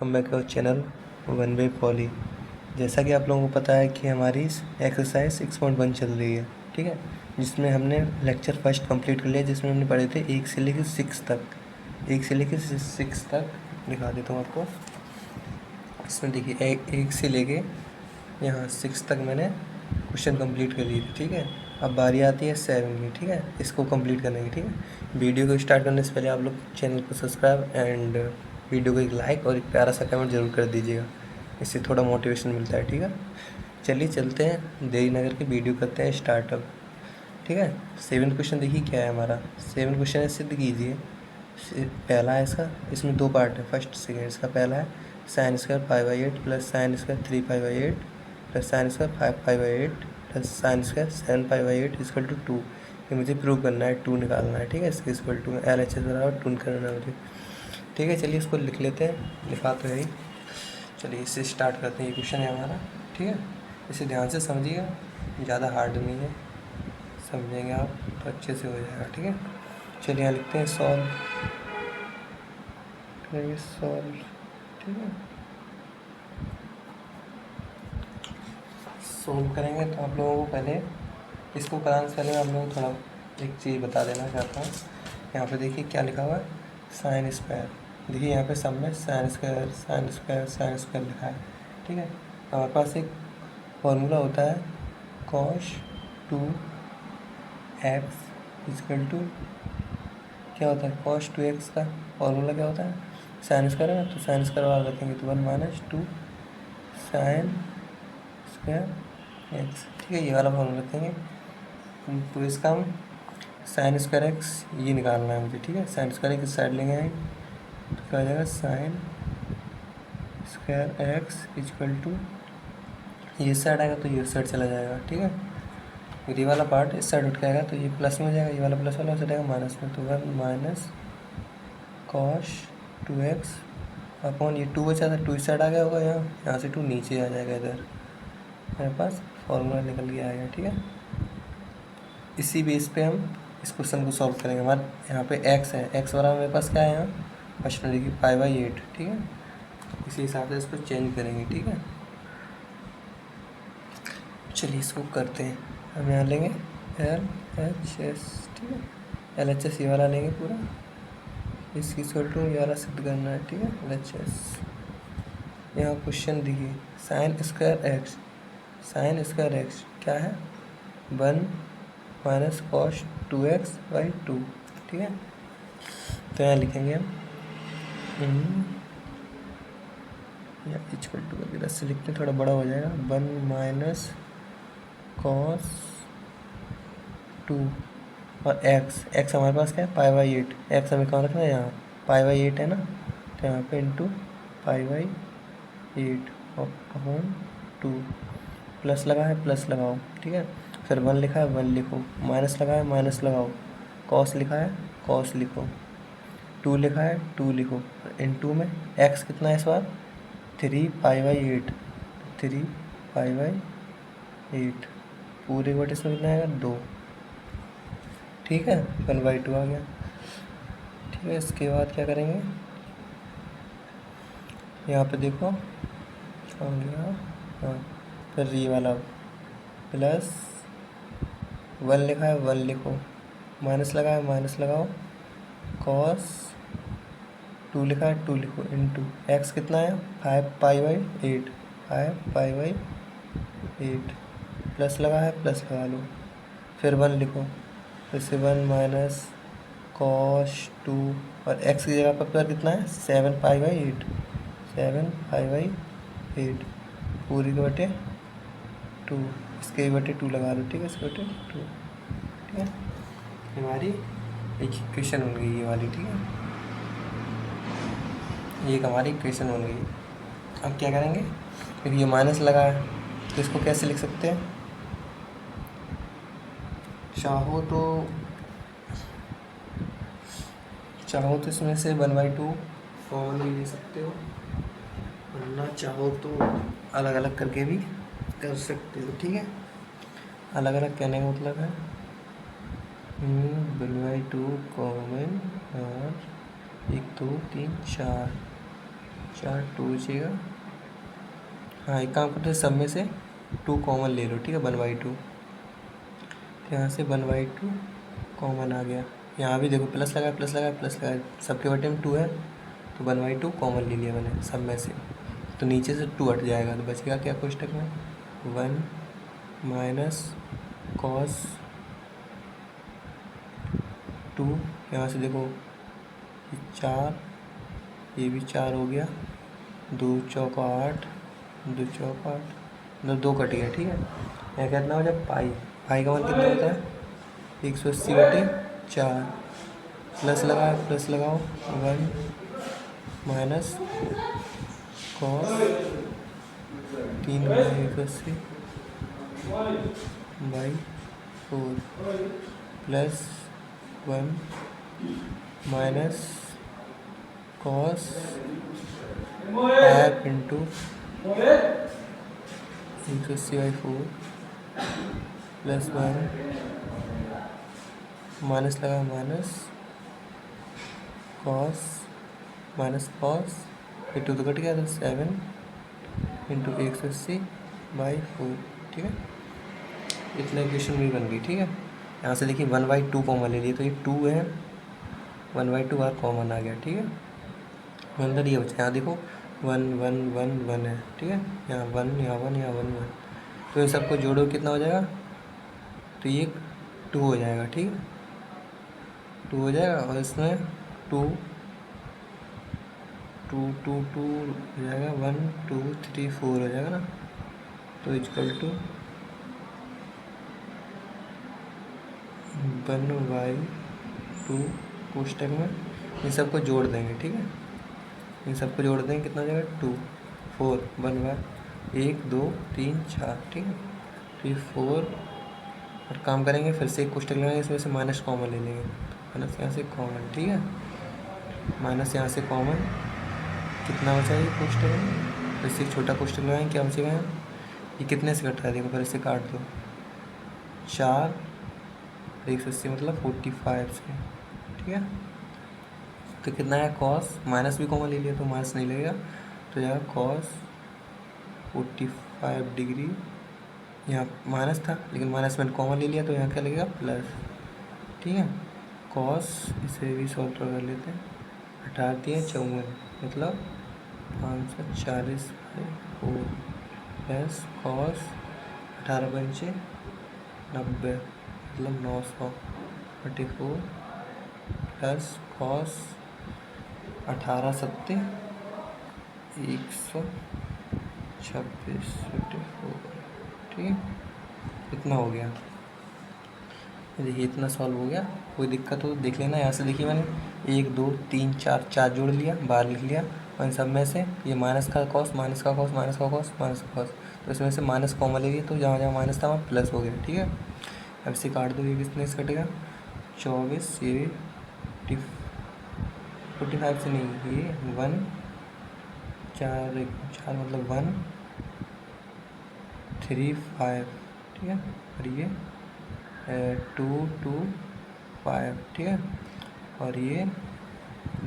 Welcome back our channel one way poly. जैसा कि आप लोगों को पता है कि हमारी एक्सरसाइज 6.1 चल रही है, ठीक है, जिसमें हमने लेक्चर फर्स्ट कंप्लीट कर लिया, जिसमें हमने पढ़े थे 1 से लेकर 6 तक। 1 से लेकर 6 तक दिखा देता हूँ आपको। इसमें देखिए 1 से लेके यहाँ 6 तक मैंने क्वेश्चन कंप्लीट कर लिए थे, ठीक है। अब बारी आती है 7 की, ठीक है, इसको कंप्लीट करने की, ठीक है। वीडियो को स्टार्ट करने से पहले आप लोग चैनल को सब्सक्राइब एंड वीडियो को एक लाइक और एक प्यारा सा कमेंट जरूर कर दीजिएगा, इससे थोड़ा मोटिवेशन मिलता है, ठीक है। चलिए चलते हैं, देरी न करके वीडियो करते हैं स्टार्टअप, ठीक है। 7 क्वेश्चन देखिए क्या है हमारा। 7 क्वेश्चन है, सिद्ध कीजिए। पहला है इसका, इसमें 2 पार्ट है, फर्स्ट सेकेंड। इसका पहला है sine square 5/8 plus sine square 3π/8 plus sine square 5π/8 plus sine square 7π/8 equal to 2। ये मुझे प्रूव करना है, 2 निकालना है, ठीक है। इसके इक्वल टू LHS बराबर 2 करना है मुझे, ठीक है। चलिए इसको लिख लेते हैं, लिखा तो है ही। चलिए इससे स्टार्ट करते हैं। ये क्वेश्चन है हमारा, ठीक है। इसे ध्यान से समझिएगा, ज़्यादा हार्ड नहीं है, समझेंगे आप तो अच्छे से हो जाएगा, ठीक है। चलिए यहाँ लिखते हैं सॉल्व, ठीक है। सॉल्व करेंगे तो आप लोगों को पहले इसको कराने से पहले आप लोगों को थोड़ा एक चीज़ बता देना चाहता हूँ। यहाँ पे देखिए क्या लिखा हुआ है, साइन स्क्वायर। देखिए यहाँ पे सब में sine square sine square sine square लिखा है, ठीक है। हमारे पास एक फॉर्मूला होता है cos 2x इक्वल टू, क्या होता है cos 2x का फॉर्मूला क्या होता है, साइन स्क्वायर है ना, तो साइन स्क्वायर वाला रखेंगे तो 1 - 2 साइन स्क्वायर एक्स, ठीक है। ये वाला फॉर्मूला रखेंगे तो इसका हम साइन स्क्वायर एक्स ये निकालना है मुझे, ठीक है। साइन स्क्वायर एक्स साइड लेंगे तो क्या हो जाएगा, sine square x equal to, ये साइड आएगा तो ये साइड चला जाएगा, ठीक है। फिर ये वाला पार्ट इस साइड उठ के आएगा तो ये प्लस में हो जाएगा, ये वाला प्लस वाला हो जाएगा माइनस में, तो 1 - cos 2x अपॉन ये 2 बचा था, 2 इस साइड आ गया होगा, यहाँ से 2 नीचे आ जाएगा इधर, मेरे पास फॉर्मूला निकल के आएगा, ठीक है। इसी बेस पे हम इस क्वेश्चन को सॉल्व करेंगे। हमारे यहाँ पे x है, x बराबर मेरे पास क्या है यहाँ फर्स्ट में देखिए 5/8, ठीक है। इसी हिसाब से इसको चेंज करेंगे, ठीक है। चलिए इसको करते हैं। हम यहाँ लेंगे LHS, ठीक है। LHS ये वाला लेंगे पूरा, इसकी इक्वल टू ये वाला सिद्ध करना है, ठीक है। LHS यहाँ क्वेश्चन देखिए, साइन स्क्वायर एक्स क्या है, 1 - cos 2x/2, ठीक है। तो यहाँ लिखेंगे हम या इक्वल टू करके 10 से लिखते हैं, थोड़ा बड़ा हो जाएगा, 1 - cos 2 और x हमारे पास क्या है, π/8। x हमें कहाँ रखना है, यहाँ π/8 है ना, तो यहाँ पे इंटू π/8 और अपॉन 2, प्लस लगा है प्लस लगाओ, ठीक है। फिर 1 लिखा है 1 लिखो, माइनस लगा है माइनस लगाओ, कॉस लिखा है कॉस लिखो, 2 लिखा है 2 लिखो, इनटू में x कितना है इस बार 3π/8, 3π/8 पूरे बटे इसमें कितना आएगा 2, ठीक है। 1/2 आ गया, ठीक है। इसके बाद क्या करेंगे, यहाँ पे देखो आ गया, हाँ, फिर ये वाला प्लस 1 लिखा है 1 लिखो, माइनस लगा है माइनस लगाओ, cos 2 लिखा है 2 लिखो, इंटू x कितना है 5π/8, 5π/8 प्लस लगा है प्लस लगा लो, फिर 1 लिखो, फिर से 1 - cos 2 और x की जगह पर कितना है 7π/8, 7π/8 पूरी के बटे 2, इसके बटे 2 लगा लो, ठीक है। इसके बटे 2, ठीक है। हमारी एक इक्वेशन बन गई ये वाली, ठीक है। ये एक हमारी इक्वेशन बन गई। अब क्या करेंगे, क्योंकि ये माइनस लगा है तो इसको कैसे लिख सकते हैं, चाहो तो इसमें से 1/2 कॉमन भी ले सकते हो, वरना चाहो तो अलग अलग करके भी कर सकते हो, ठीक है। अलग अलग कहने का मतलब है 1/2 कॉमन और 1 2 3 4 4 2 बचेगा। हाँ एक काम करते हैं, सब में से 2 कॉमन ले लो, ठीक है, 1/2। तो यहाँ से 1/2 कॉमन आ गया। यहाँ भी देखो प्लस लगाया प्लस लगाया प्लस लगाया, सबके बटे में 2 है तो 1/2 कॉमन ले लिया मैंने सब में से। तो नीचे से 2 हट जाएगा तो बचेगा क्या कोष्टक में, 1 माइनस कॉस 2। यहाँ से देखो 4, ये भी 4 हो गया, 2 चौका 8, 2 चौका 8, मतलब 2 कट गया, ठीक है। यहाँ कितना हो जाए पाई, पाई का मान कितना होता है 180/4। प्लस लगाओ प्लस लगाओ, 1 minus cos 3/180/4 plus 1 minus cos 5 into 180/4 plus 1 minus लगा माइनस कॉस ये 2 तो कट गया था, 7 इंटू 180/4, ठीक है। इतना इक्वेशन भी बन गई, ठीक है। यहाँ से देखिए 1/2 कॉमन ले लिए तो ये 2 है, 1/2 बार कॉमन आ गया, ठीक है। अंदर ये बचा, यहाँ देखो 1 1 1 1 है, ठीक है, यहाँ 1 यहाँ 1 यहाँ 1 1, तो इन सबको जोड़ो कितना हो जाएगा, तो ये 2 हो जाएगा, ठीक है, 2 हो जाएगा। और इसमें 2 2 2 2 हो जाएगा, 1 2 3 4 हो जाएगा ना, तो इक्वल टू 1/2 कोष्टक में इन सबको जोड़ देंगे, ठीक है, इन सबको जोड़ देंगे, कितना हो जाएगा 2 4 1 2 3 4, ठीक है। तो ये 4 और काम करेंगे, फिर से एक कोष्टक लगाएंगे, इसमें से माइनस कॉमन ले लेंगे, माइनस यहाँ से कॉमन, ठीक है, माइनस यहाँ से कॉमन, कितना बचा ये कोष्टक में, फिर से एक छोटा कोष्टक लगाएंगे, क्या बचेगा यहाँ, ये कितने से कट रहा है देखो, फिर इसे काट दो, 4 180 मतलब 45 से, ठीक है। तो कितना है कॉस, माइनस भी कॉमन ले लिया तो माइनस नहीं लगेगा, तो जाएगा कॉस 45 डिग्री, यहाँ माइनस था लेकिन माइनस में कॉमन ले लिया तो यहाँ क्या लगेगा प्लस, ठीक है। कॉस इसे भी सॉल्व कर लेते हैं, 18×54 मतलब 540/4 प्लस कॉस 18×5 90 मतलब 900/4 प्लस कॉस 18×7 126/4, ठीक है। इतना हो गया, देखिए इतना सॉल्व हो गया। कोई दिक्कत हो देख लेना। यहाँ से देखिए मैंने 1 2 3 4 4 जोड़ लिया, बाहर लिख लिया, और इन सब में से ये माइनस का कॉस माइनस का कॉस माइनस का कॉस माइनस का कॉस, तो इसमें से माइनस कॉमन ले लिया तो जहाँ जहाँ माइनस था वहाँ प्लस हो गया, ठीक है। अब इसे काट दो, ये कितने से कटेगा 24, ये 45 से नहीं, ये 1 4 मतलब 1 3 5, ठीक है, और ये 2 2 5, ठीक है, और ये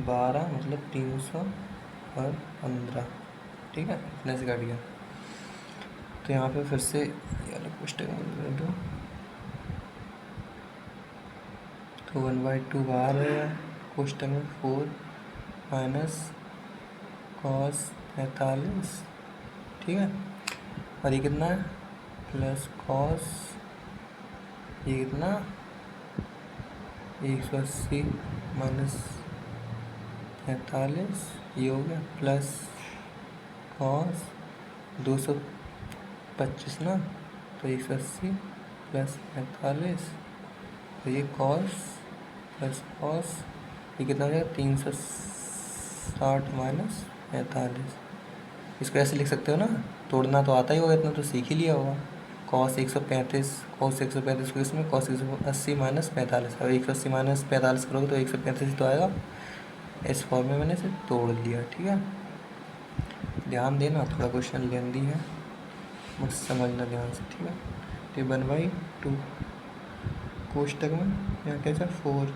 12 मतलब 315, ठीक है, इतने से कट गया। तो यहाँ पे फिर से कोष्टक में दो, तो 1/2 बाहर है कोष्टक में, 4 माइनस कॉस 45, ठीक है, और ये कितना है प्लस कॉस, ये कितना 180 माइनस 45, ये हो गया प्लस कॉस 225 ना, तो 180 प्लस 45, तो ये कॉस प्लस कॉस, ये कितना हो जाएगा 360 माइनस 45। इसको ऐसे लिख सकते हो ना, तोड़ना तो आता ही होगा, इतना तो सीख ही लिया होगा। कॉस 135 को इसमें कॉस 180 माइनस 45, अब 180 माइनस 45 करोगे तो 135 तो आएगा। इस फॉर्म में मैंने इसे तोड़ लिया, ठीक है। ध्यान देना, थोड़ा क्वेश्चन लेंदी है, बस समझना ध्यान से, ठीक है। तो 1/2 कोष्टक में यहाँ क्या था 4,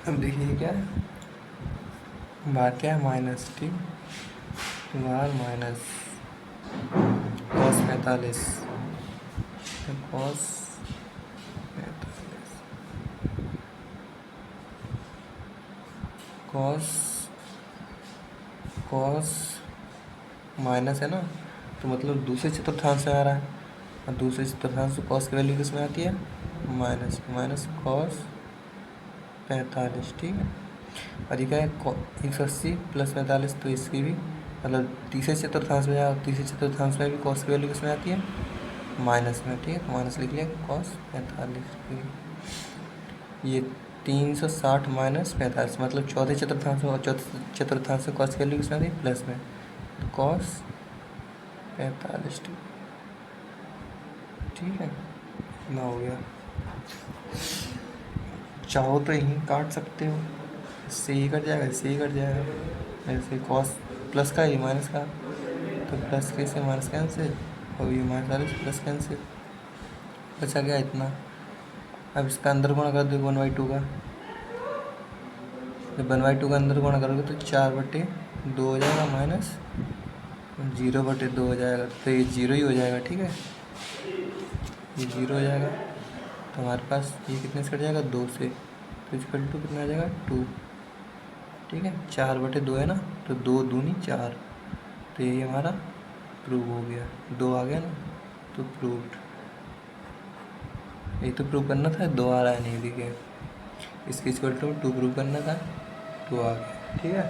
अब देखिए क्या है बाहर क्या है माइनस, ठीक, बाहर minus cos 45, cos 45 cos cos minus है ना, तो मतलब दूसरे चतुर्थांश में आ रहा है, और दूसरे चतुर्थांश में कॉस की वैल्यू किस में आती है, माइनस माइनस कॉस 45, ठीक है। और ये क्या है 180 प्लस 45, तो इसकी भी मतलब तीसरे चतुर्थांश में और तीसरे चतुर्थांश में भी कॉस की वैल्यू किसमें आती है, माइनस में, ठीक है, तो माइनस लिख लिया कॉस 45। ये 360 माइनस 45 मतलब चौथे चतुर्थांश में, और चौथे चतुर्थांश में कॉस की वैल्यू किसमें आती है, प्लस में, तो कॉस 45, ठीक है, इतना हो गया। चाहो तो यहीं काट सकते हो, इससे ही कट जाएगा, इससे ही कट जाएगा, ऐसे कॉस प्लस का ये माइनस का, तो प्लस के से माइनस कैंसिल, और ये माइनस प्लस कैंसिल, बचा गया इतना। अब इसका अंदर गुणा कर दो 1/2 का, जब 1/2 का अंदर गुणा करोगे तो 4/2 हो जाएगा, माइनस 0/2 हो जाएगा, तो ये 0 ही हो जाएगा, ठीक है, ये 0 हो जाएगा। तो हमारे पास ये कितने से कट जाएगा, 2 से, तो इक्वल टू कितना आ जाएगा 2, ठीक है, 4/2 है ना, तो 2 दूनी 4, तो यही हमारा प्रूव हो गया, 2 आ गया ना, तो प्रूव्ड। ये तो प्रूव करना था, 2 आ रहा है नहीं दिखे, इसके इक्वल टू 2 प्रूव करना था, 2 आ गया, ठीक है।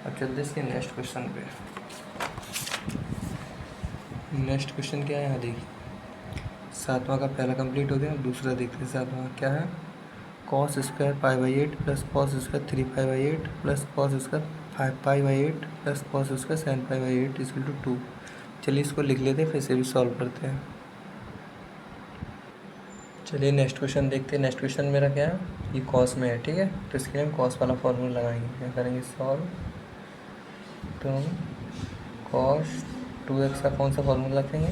अब चलते इसके नेक्स्ट क्वेश्चन पे। नेक्स्ट क्वेश्चन क्या है, यहाँ देखिए, 7वां का पहला कंप्लीट हो गया, दूसरा देखते हैं 7वां क्या है, cos square π/8 plus cos square 3π/8 plus cos square 5π/8 plus cos square 7π/8 equal to 2। चलिए इसको लिख लेते हैं, फिर से भी सॉल्व करते हैं। चलिए नेक्स्ट क्वेश्चन देखते हैं। नेक्स्ट क्वेश्चन मेरा क्या है, ये कॉस में है, ठीक है, तो इसके लिए हम कॉस वाला फॉर्मूला लगाएंगे, क्या करेंगे सॉल्व, तो कॉस 2x का कौन सा फॉर्मूला रखेंगे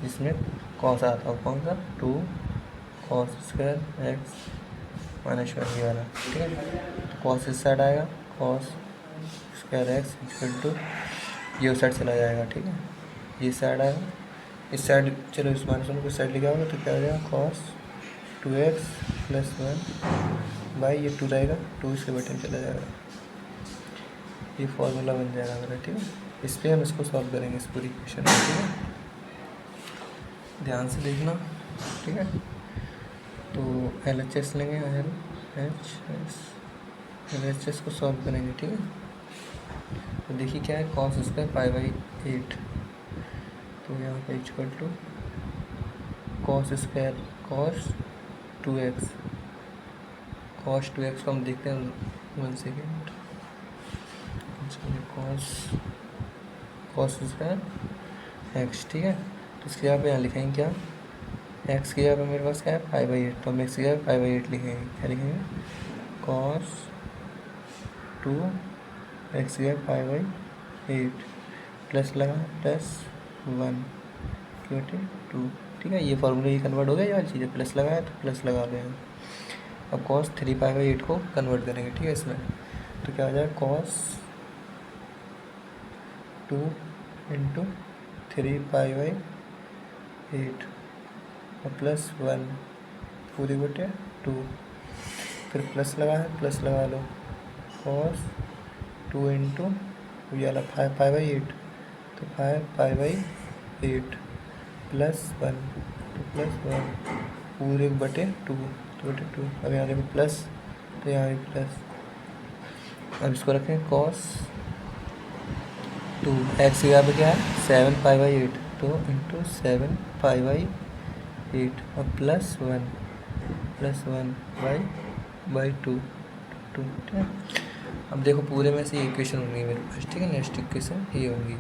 जिसमें कॉस आता हो, कौन सा, 2 कॉस स्क्वायर एक्स माइनस 1 ये वाला, ठीक है, तो कॉस इस साइड आएगा, cos square x equal to ये उस साइड चला जाएगा, ठीक है, ये साइड आएगा, इस साइड चलो इस माइनस 1 को इस साइड लेके आओगे तो क्या हो जाएगा, कॉस 2x प्लस 1 बाई ये 2 रहेगा, 2 इसके बटन चला जाएगा, ये फॉर्मूला बन जाएगा मेरा, ठीक है। इस पर हम इसको सॉल्व करेंगे, इस पूरी इक्वेशन को, ठीक है, ध्यान से देखना, ठीक है। तो LHS लेंगे, LHS को सॉल्व करेंगे, ठीक है। तो देखिए क्या है, कॉस स्क्वायर π/8, तो यहाँ पे equal to cos square cos 2x, cos 2x को हम देखते हैं 1 सेकेंड, कॉस स्क्वायर x, ठीक है, तो इसके यहाँ पे यहाँ लिखेंगे क्या, x की जगह पे मेरे पास क्या है π/8, तो हम x की जगह π/8 लिखेंगे, क्या लिखेंगे, कॉस 2 x की जगह π/8 प्लस लगा प्लस 1 बटे 2, ठीक है, ये फॉर्मूला ये कन्वर्ट हो गया, यार चीज़ें प्लस लगाया तो प्लस लगा रहे हैं। अब कॉस 3π/8 को कन्वर्ट करेंगे, ठीक है, इसमें तो क्या हो जाएगा, कॉस 2 इंटू 3π/8 और प्लस 1 पूरी बटे 2, फिर प्लस लगा है, प्लस लगा लो, कॉस 2 इंटू ये वाला 5π/8, तो 5π/8 प्लस 1, तो प्लस 1 पूरे बटे 2, तो बटे 2, अब यहाँ देखो प्लस, तो यहाँ भी प्लस, अब इसको रखें कॉस 2 एक्स की जगह पे क्या है 7π/8, तो इंटू 7π/8 और प्लस 1 बाई 2, ठीक है। अब देखो पूरे में से ये इक्वेशन होंगी मेरे पास, ठीक है, नेक्स्ट इक्वेशन ये होंगी,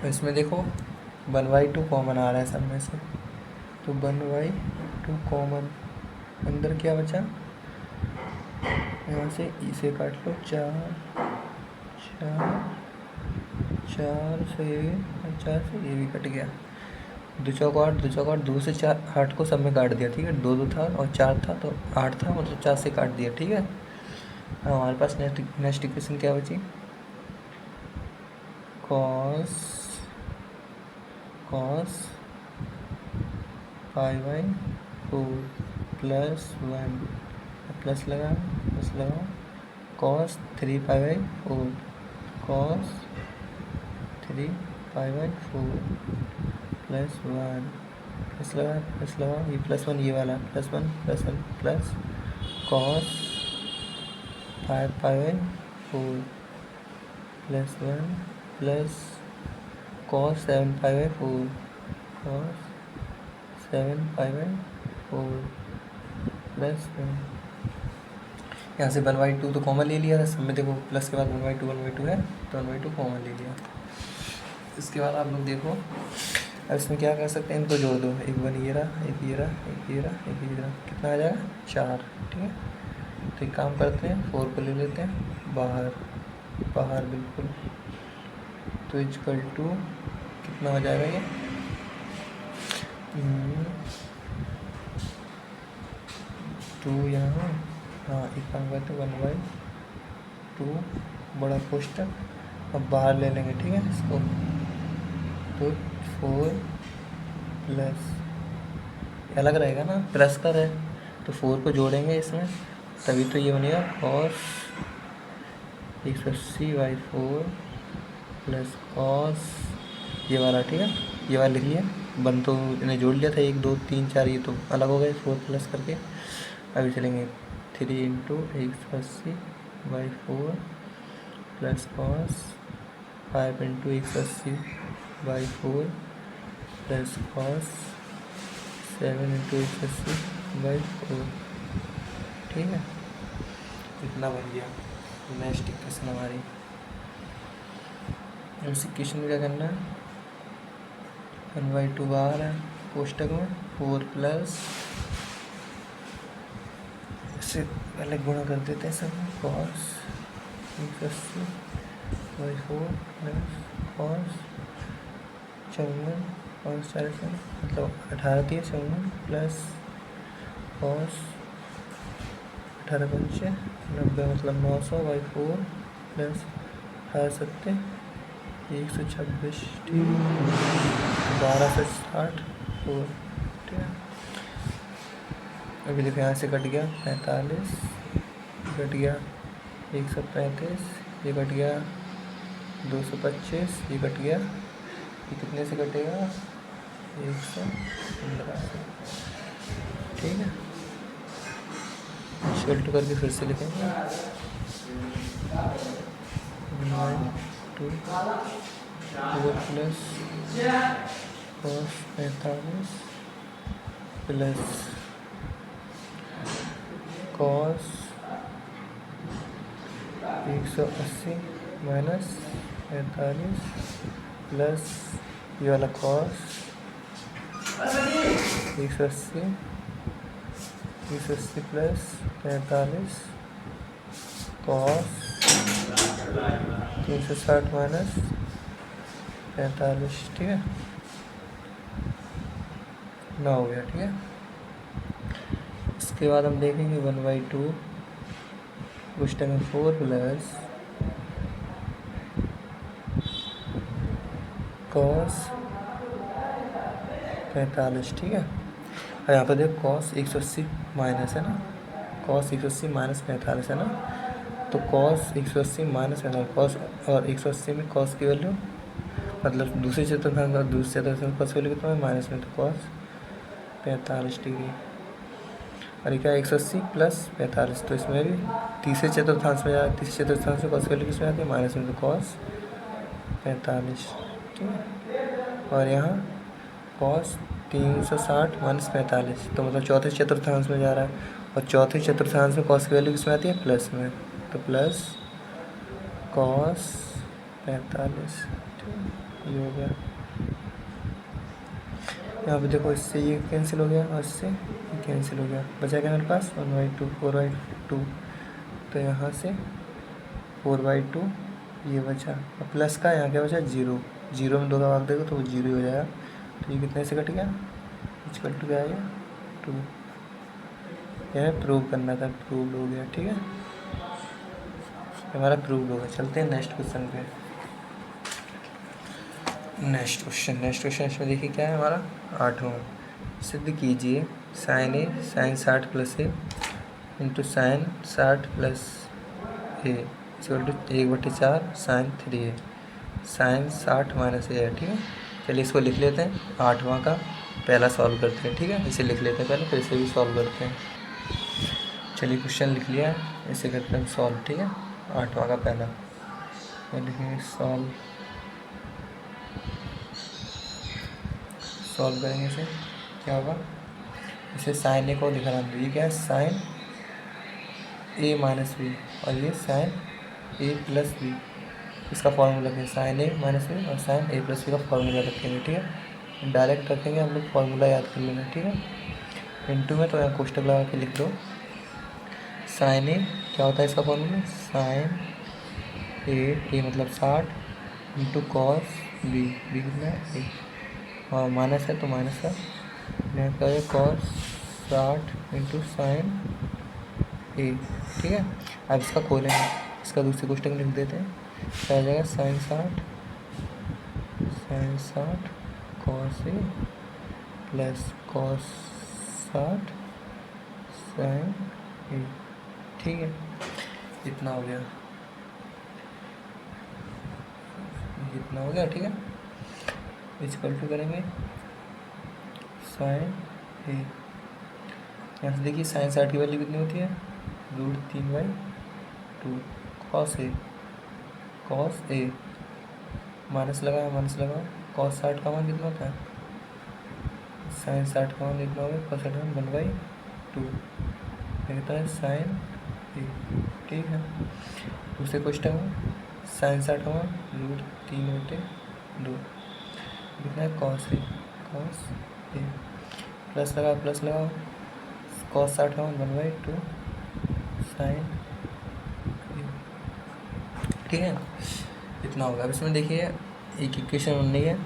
इसमें देखो 1/2 कॉमन आ रहा है सब में से, तो 1/2 कॉमन, अंदर क्या बचा, यहाँ से इसे काट लो, 4 से ये भी कट गया, 2 चौक 8, 2 चौक 8, 2 से 4 8 को सब में काट दिया, ठीक है, 2 2 था और 4 था तो 8 था, मतलब 4 से काट दिया, ठीक है। हमारे पास नेक्स्ट इक्वेशन क्या बची, कॉस पाई बाई 4 +1 प्लस लगा cos 3 pi by 4 cos 3 pi by 4 +1 plus लगा ये +1 ये वाला +1 plus cos 5 pi by 4 +1 plus cos 7 pi by 4 cos 7 pi by 4 +1। यहाँ से 1/2 तो कॉमन ले लिया था सब में, देखो प्लस के बाद 1/2 है तो 1/2 कॉमन ले लिया। इसके बाद आप लोग देखो अब इसमें क्या कर सकते हैं, इनको जोड़ दो, एक 1 ये रहा, एक ये रहा, एक ये रहा, एक ये रहा, कितना आ जाएगा 4। ठीक है, तो एक काम करते हैं 4 को ले लेते हैं बाहर बिल्कुल, तो इक्वल टू कितना हो जाएगा ये 2 यहाँ, हाँ एक काम करते हैं 1/2 बड़ा कोष्टक अब बाहर ले लेंगे। ठीक है, इसको तो 4 प्लस अलग रहेगा ना, प्लस का है तो 4 को जोड़ेंगे इसमें तभी तो ये बनेगा कॉस 180/4 प्लस कॉस ये वाला। ठीक है, ये वाला लिख लिया, बन तो इन्हें जोड़ लिया था 1 2 3 4, ये तो अलग हो गए 4 प्लस करके। अभी चलेंगे 3 × 180/4 प्लस कॉस 5 × 180/4 प्लस कॉस 7 × 180/4। ठीक है, इतना बन गया। नेक्स्ट इक्वेशन हमारी, इस इक्वेशन में क्या करना है, 1/2 बाहर है कोष्टक में 4 प्लस इससे पहले गुणा कर देते हैं सब, कॉस 180/4 प्लस कॉस 54 और 4 मतलब 18 थी 54 प्लस कॉस 18 × 5 90 मतलब 900/4 प्लस 18 × 7 126। ठीक है, 12 से 60 4। ठीक है, अभी देखो यहाँ से कट गया 45, कट गया 135, ये कट गया 225, ये कट गया, ये कितने से कटेगा 115 से। ठीक है, शल्ट करके फिर से लिखेंगे 1/2 4 plus cos 45 plus cos 180 minus 45 plus ये वाला कॉस 180 प्लस 45 कॉस 360 माइनस 45। ठीक है, 9 हो गया। ठीक है, इसके बाद हम देखेंगे 1/2 कोष्टक में 4 प्लस कॉस 45। ठीक है, और यहाँ पर देखो कॉस 180 माइनस है ना, कॉस 180 माइनस 45 है ना, तो कॉस 180 माइनस 45 कॉस और 180 में कॉस की वैल्यू मतलब दूसरे चतुर्थांश और दूसरे चतुर्थांश में कॉस की वैल्यू कितना है माइनस में, तो कॉस 45 डिग्री। और ये क्या 180 प्लस 45, तो इसमें भी तीसरे चतुर्थांश में तीसरे चतुर्थांश में कॉस की वैल्यू किसमें आती है माइनस में, तो कॉस 45। ठीक है, और यहाँ कॉस 360 माइनस 45, तो मतलब चौथे चतुर्थांश में जा रहा है, और चौथे चतुर्थांश में कॉस की वैल्यू किसमें आती है प्लस में, तो प्लस कॉस 45। ठीक है, ये हो गया। यहाँ पे देखो इससे ये कैंसिल हो गया और इससे ये कैंसिल हो गया, बचा क्या मेरे पास 1/2 4/2, तो यहाँ से 4/2 ये बचा, और प्लस का यहाँ क्या बचा 0, 0 में 2 का भाग देगा तो वो 0 ही हो जाएगा, तो ये कितने से कट गया इक्वल टू क्या आ गया 2। यह प्रूव करना था, प्रूव हो गया। ठीक है, हमारा प्रूव होगा। चलते हैं नेक्स्ट क्वेश्चन पे। नेक्स्ट क्वेश्चन इसमें देखिए क्या है हमारा 8वां। सिद्ध कीजिए sine A sine 60 plus A into sine 60 plus A equal to 1/4 sine 3 A sine 60 minus A है। ठीक है, चलिए इसको लिख लेते हैं। 8वां का पहला सॉल्व करते हैं। ठीक है, इसे लिख लेते हैं पहले, फिर इसे भी सॉल्व करते हैं। चलिए क्वेश्चन लिख लिया है, इसे करते हैं सॉल्व। ठीक है, 8वां का पहला लिखेंगे सॉल्व करेंगे। इसे क्या होगा, इसे साइन ए को लिखा है, ये क्या है साइन ए माइनस बी और ये साइन ए प्लस बी। इसका फॉर्मूला रखेंगे साइन ए माइनस बी और साइन ए प्लस बी का फॉर्मूला रखेंगे। ठीक है, डायरेक्ट रखेंगे हम लोग, फॉर्मूला याद कर लेना। ठीक है, इनटू में तो यहाँ कोष्टक लगा के लिख दो। साइन ए क्या होता है इसका फॉर्मूला, साइन ए मतलब 60 इंटू कॉस बी कितना है ए, और माइनस है तो माइनस का यहाँ क्या है कॉस 60 इंटू साइन ए। ठीक है, अब इसका खोलेंगे, इसका दूसरी कोष्टक में लिख देते हैं। क्या आ जाएगा sign 60 cos A plus cos 60 sign ए। ठीक है, इतना हो गया, इतना हो गया। ठीक है, इक्वल टू करेंगे साइन ए। यहाँ से देखिए साइन 60 की वैल्यू कितनी होती है, √3/2 कॉस ए माइनस लगाओ कॉस 60 का मान कितना होता है, साइन 60 का मान कितना होगा, कॉस 60 का मान 1/2 कहता है साइन ए। ठीक है, दूसरे क्वेश्चन में साइन 60 का मान √3/2 कितना है कॉस ए प्लस लगाओ कॉस 60 का मान 1/2 साइन ए। ठीक है, इतना होगा। अब इसमें देखिए एक इक्वेशन बन रही है,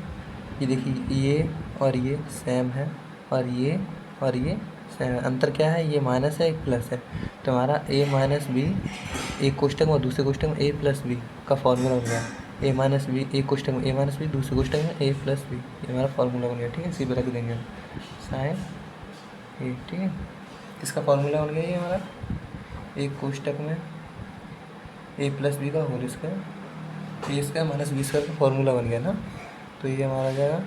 ये देखिए ये और ये सेम है और ये सेम है। अंतर क्या है, ये माइनस है एक प्लस है, तो हमारा ए माइनस बी एक कोष्टक में दूसरे कोष्टक में ए प्लस बी का फॉर्मूला बन गया। ए माइनस बी एक कोष्टक में ए माइनस बी, दूसरे कोष्टक में ए प्लस बी, ये हमारा फॉर्मूला बन गया। ठीक है, इसी पर रख देंगे साइन ए। ठीक है, इसका फॉर्मूला बन गया ये हमारा, एक कोष्टक में ए प्लस बी का होल स्क्वायर, ए स्क्वायर माइनस बी स्क्वायर का फॉर्मूला बन गया ना, तो ये हमारा जाएगा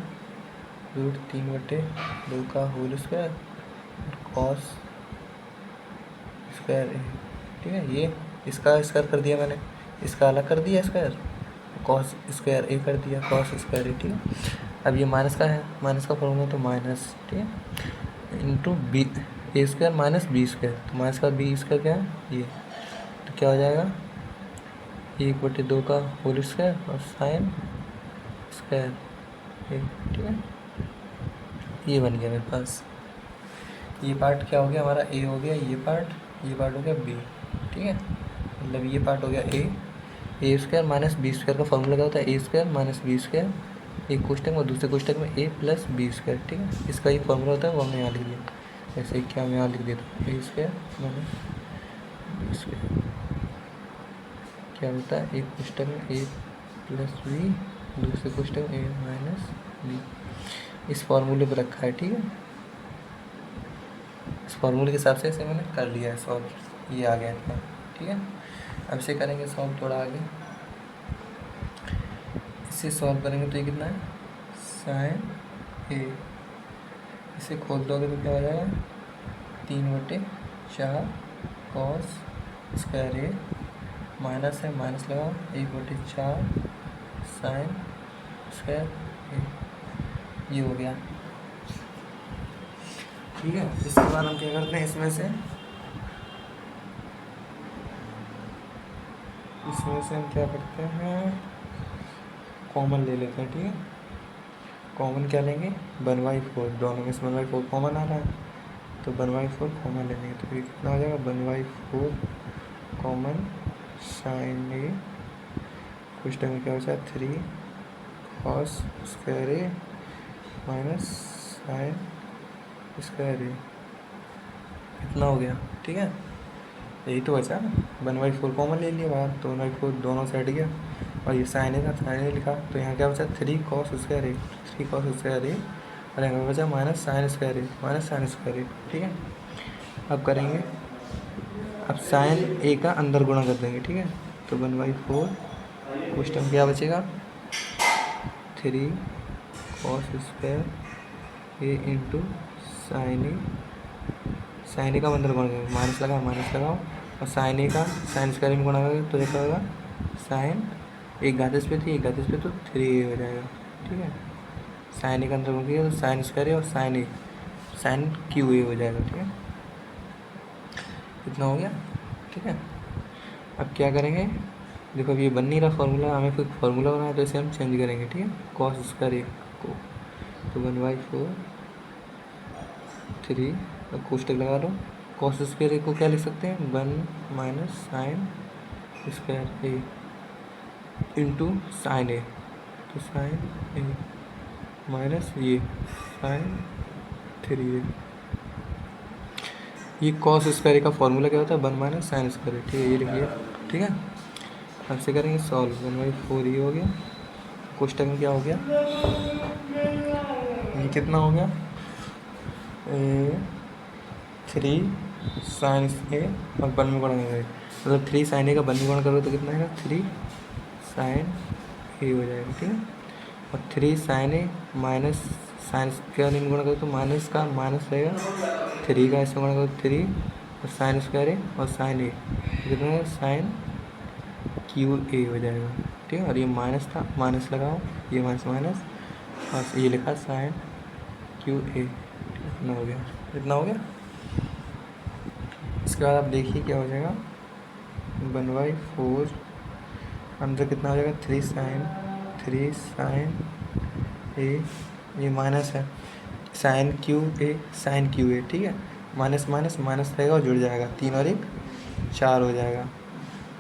√3/2 का होल स्क्वायर कॉस स्क्वायर ए। ठीक है, ये इसका स्क्वायर कर दिया मैंने, इसका अलग कर दिया स्क्वायर, कॉस स्क्वायर ए कर दिया कॉस स्क्वायर ए। ठीक है, अब ये माइनस का है, माइनस का फॉर्मूला तो माइनस, ठीक है, इंटू बी ए स्क्वायर माइनस बी स्क्वायर, तो माइनस का बी स्क्वायर क्या है ये, तो क्या हो जाएगा 1/2 का होल स्क्वायर और साइन स्क्वायर ए। ठीक है, ये बन गया मेरे पास। ये पार्ट क्या हो गया हमारा, ए हो गया, ये पार्ट हो गया बी। ठीक है, मतलब ये पार्ट हो गया ए स्क्वायर माइनस बी स्क्वायर का फॉर्मूला क्या होता है, ए स्क्वायर माइनस बी स्क्वायर एक कोष्टक में दूसरे कोष्टक में ए प्लस बी स्क्वायर। ठीक है, इसका ये फॉर्मूला होता है, वो हमने यहाँ लिख दिया। ऐसे क्या हम यहाँ लिख देते हैं, ए स्क्वायर माइनस बी स्क्वायर क्या होता है, एक कोष्टक में ए प्लस बी दूसरे कोष्टक में ए माइनस बी, इस फॉर्मूले पर रखा है। ठीक है, इस फॉर्मूले के हिसाब से इसे मैंने कर लिया है सॉल्व, ये आ गया इतना। ठीक है, अब इसे करेंगे सॉल्व थोड़ा आगे, इसे सॉल्व करेंगे तो ये कितना है साइन ए, इसे खोल दोगे तो क्या हो जाएगा 3/4 कॉस स्क्वायर ए माइनस है माइनस लगाओ 1/4 साइन स्क्वायर ए, ये हो गया। ठीक है, इसके बाद हम क्या करते हैं, इसमें से हम क्या करते हैं, कॉमन ले लेते हैं। ठीक है, कॉमन क्या लेंगे 1/4, दोनों में से 1/4 कॉमन आ रहा है, तो 1/4 कॉमन ले लेंगे, तो ये कितना हो जाएगा 1/4 कॉमन साइन ए कुछ टाइम क्या हो जाए 3 कॉस स्क्वायर ए माइनस साइन स्क्वायर ए, इतना हो गया। ठीक है, यही तो बचा ना, 1/4 कॉमन ले लिया बाहर, तो 1/4 दोनों से हट गया, और ये साइन ए था, साइन ए लिखा, तो यहाँ क्या बचा 3 cos स्क्वायर ए, 3 cos स्क्वायर ए, और यहाँ बचा माइनस साइन स्क्वायर ए, माइनस साइन स्क्वायर ए। ठीक है, अब करेंगे, अब साइन ए का अंदर गुणा कर देंगे। ठीक है, तो 1/4 उस टाइम क्या बचेगा 3 cos square A into sign A, sign ए का अंदर गुणा करेंगे, माइनस लगाओ, और साइन ए का साइन स्क्वायर में गुणा करेंगे तो देखा होगा साइन एक घात पे थी, एक घात पे, तो 3 हो जाएगा। ठीक है, साइन ए का अंदर गुणा किया तो साइन स्क्वायर ए और साइन क्यू ए हो जाएगा। ठीक है, इतना हो गया। ठीक है, अब क्या करेंगे, देखो अब ये बन नहीं रहा फॉर्मूला, हमें फिर फॉर्मूला बनाया तो इसे हम चेंज करेंगे। ठीक है, कॉस स्क्वायर ए को, तो 1/4 3, अब कोष्टक लगा लो, कॉस स्क्वायर ए को क्या लिख सकते हैं 1 माइनस साइन स्क्वायर ए इंटू साइन ए, तो साइन ए माइनस ये साइन 3a, ये कॉस स्क्वायर ए का फॉर्मूला क्या होता है 1 माइनस साइन स्क्वायर ए। ठीक है, ये लिखिए। ठीक है, अब से करेंगे सॉल्व, 1/4 ये हो गया, कोष्टक में क्या हो गया, ये कितना हो गया 3 साइन ए और 1 में गुणा करेंगे, मतलब 3 साइन ए का 1 में गुणा करोगे तो कितना आएगा 3 साइन ए हो जाएगा। ठीक है, और 3 sine A minus sine square में गुणा करो तो माइनस का माइनस रहेगा, 3 का इसमें गुणा करो 3 और साइन स्क्वायर ए और साइन ए कितना है साइन क्यू ए हो जाएगा। ठीक है, और ये माइनस था, माइनस लगाओ, ये माइनस माइनस, और ये लिखा साइन क्यू ए। इतना हो गया, इतना हो गया। इसके बाद आप देखिए क्या हो जाएगा 1/4 अंदर कितना हो जाएगा 3 साइन ए, ये माइनस है साइन क्यू ए। ठीक है, माइनस माइनस माइनस रहेगा और जुड़ जाएगा, 3 और 1 4 हो जाएगा,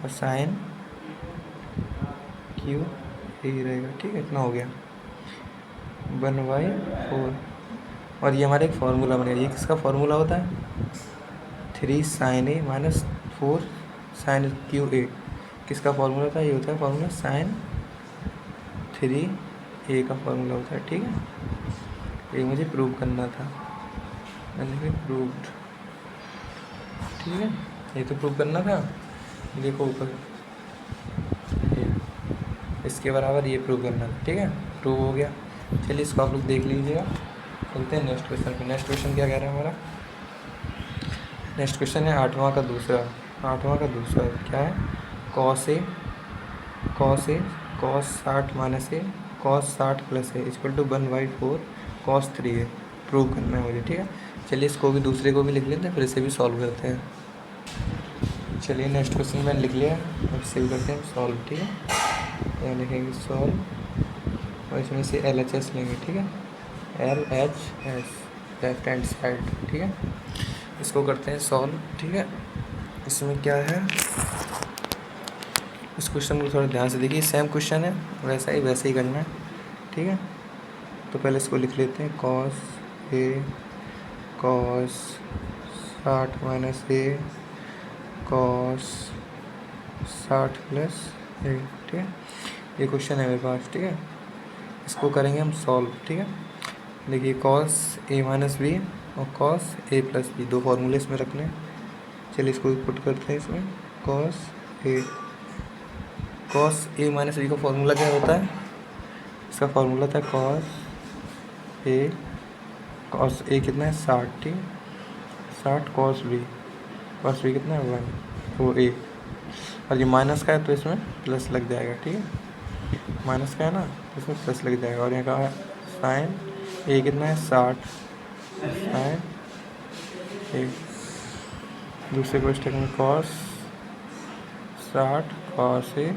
और साइन क्यू ए रहेगा। ठीक है, इतना हो गया 1/4, और ये हमारा एक फार्मूला बनेगा। ये किसका फार्मूला होता है 3 sine A minus 4 sine cube A, किसका फार्मूला होता है, ये होता है फार्मूला साइन 3a का फार्मूला होता है। ठीक है, ये मुझे प्रूव करना था, मैंने प्रूव्ड। ठीक है, ये तो प्रूव करना था, देखो ऊपर इसके बराबर ये प्रूव करना था। ठीक है, प्रूव हो गया। चलिए इसको आप लोग देख लीजिएगा, चलते हैं नेक्स्ट क्वेश्चन पे। नेक्स्ट क्वेश्चन क्या कह रहा है हमारा, नेक्स्ट क्वेश्चन है 8वां का दूसरा क्या है cos cos 60 minus A cos 60 plus A equal to 1/4 कॉस 3a प्रूव करना है मुझे। ठीक है, चलिए इसको भी दूसरे को भी लिख लेते हैं, फिर इसे भी सॉल्व करते हैं। चलिए नेक्स्ट क्वेश्चन मैंने लिख लिया, अब इसे भी करते हैं सॉल्व। ठीक है, यहाँ लिखेंगे सॉल्व, और इसमें से LHS लेंगे। ठीक है, LHS लेफ्ट हैंड साइड। ठीक है, इसको करते हैं सॉल्व। ठीक है, इसमें क्या है, इस क्वेश्चन को थोड़ा ध्यान से देखिए, सेम क्वेश्चन है, वैसे ही करना है। ठीक है, तो पहले इसको लिख लेते हैं cos 60 minus A cos 60 plus ए। ठीक है, ये क्वेश्चन है मेरे पास। ठीक है, इसको करेंगे हम सॉल्व। ठीक है, देखिए कॉस ए माइनस बी और कॉस ए प्लस बी, दो फार्मूले इसमें रखने हैं। चलिए इसको पुट करते हैं इसमें, कॉस ए माइनस बी का फॉर्मूला क्या होता है, इसका फॉर्मूला था कॉस ए कितना है 60। ठीक है, 60 कॉस बी कितना है 1, वो ए, और ये माइनस का है तो इसमें प्लस लग जाएगा। ठीक है, माइनस का है ना तो इसमें प्लस लग जाएगा, और यहाँ का है साइन ए कितना है 60 साइन ए, दूसरे क्वेश्चन में कॉस 60 कॉस ए,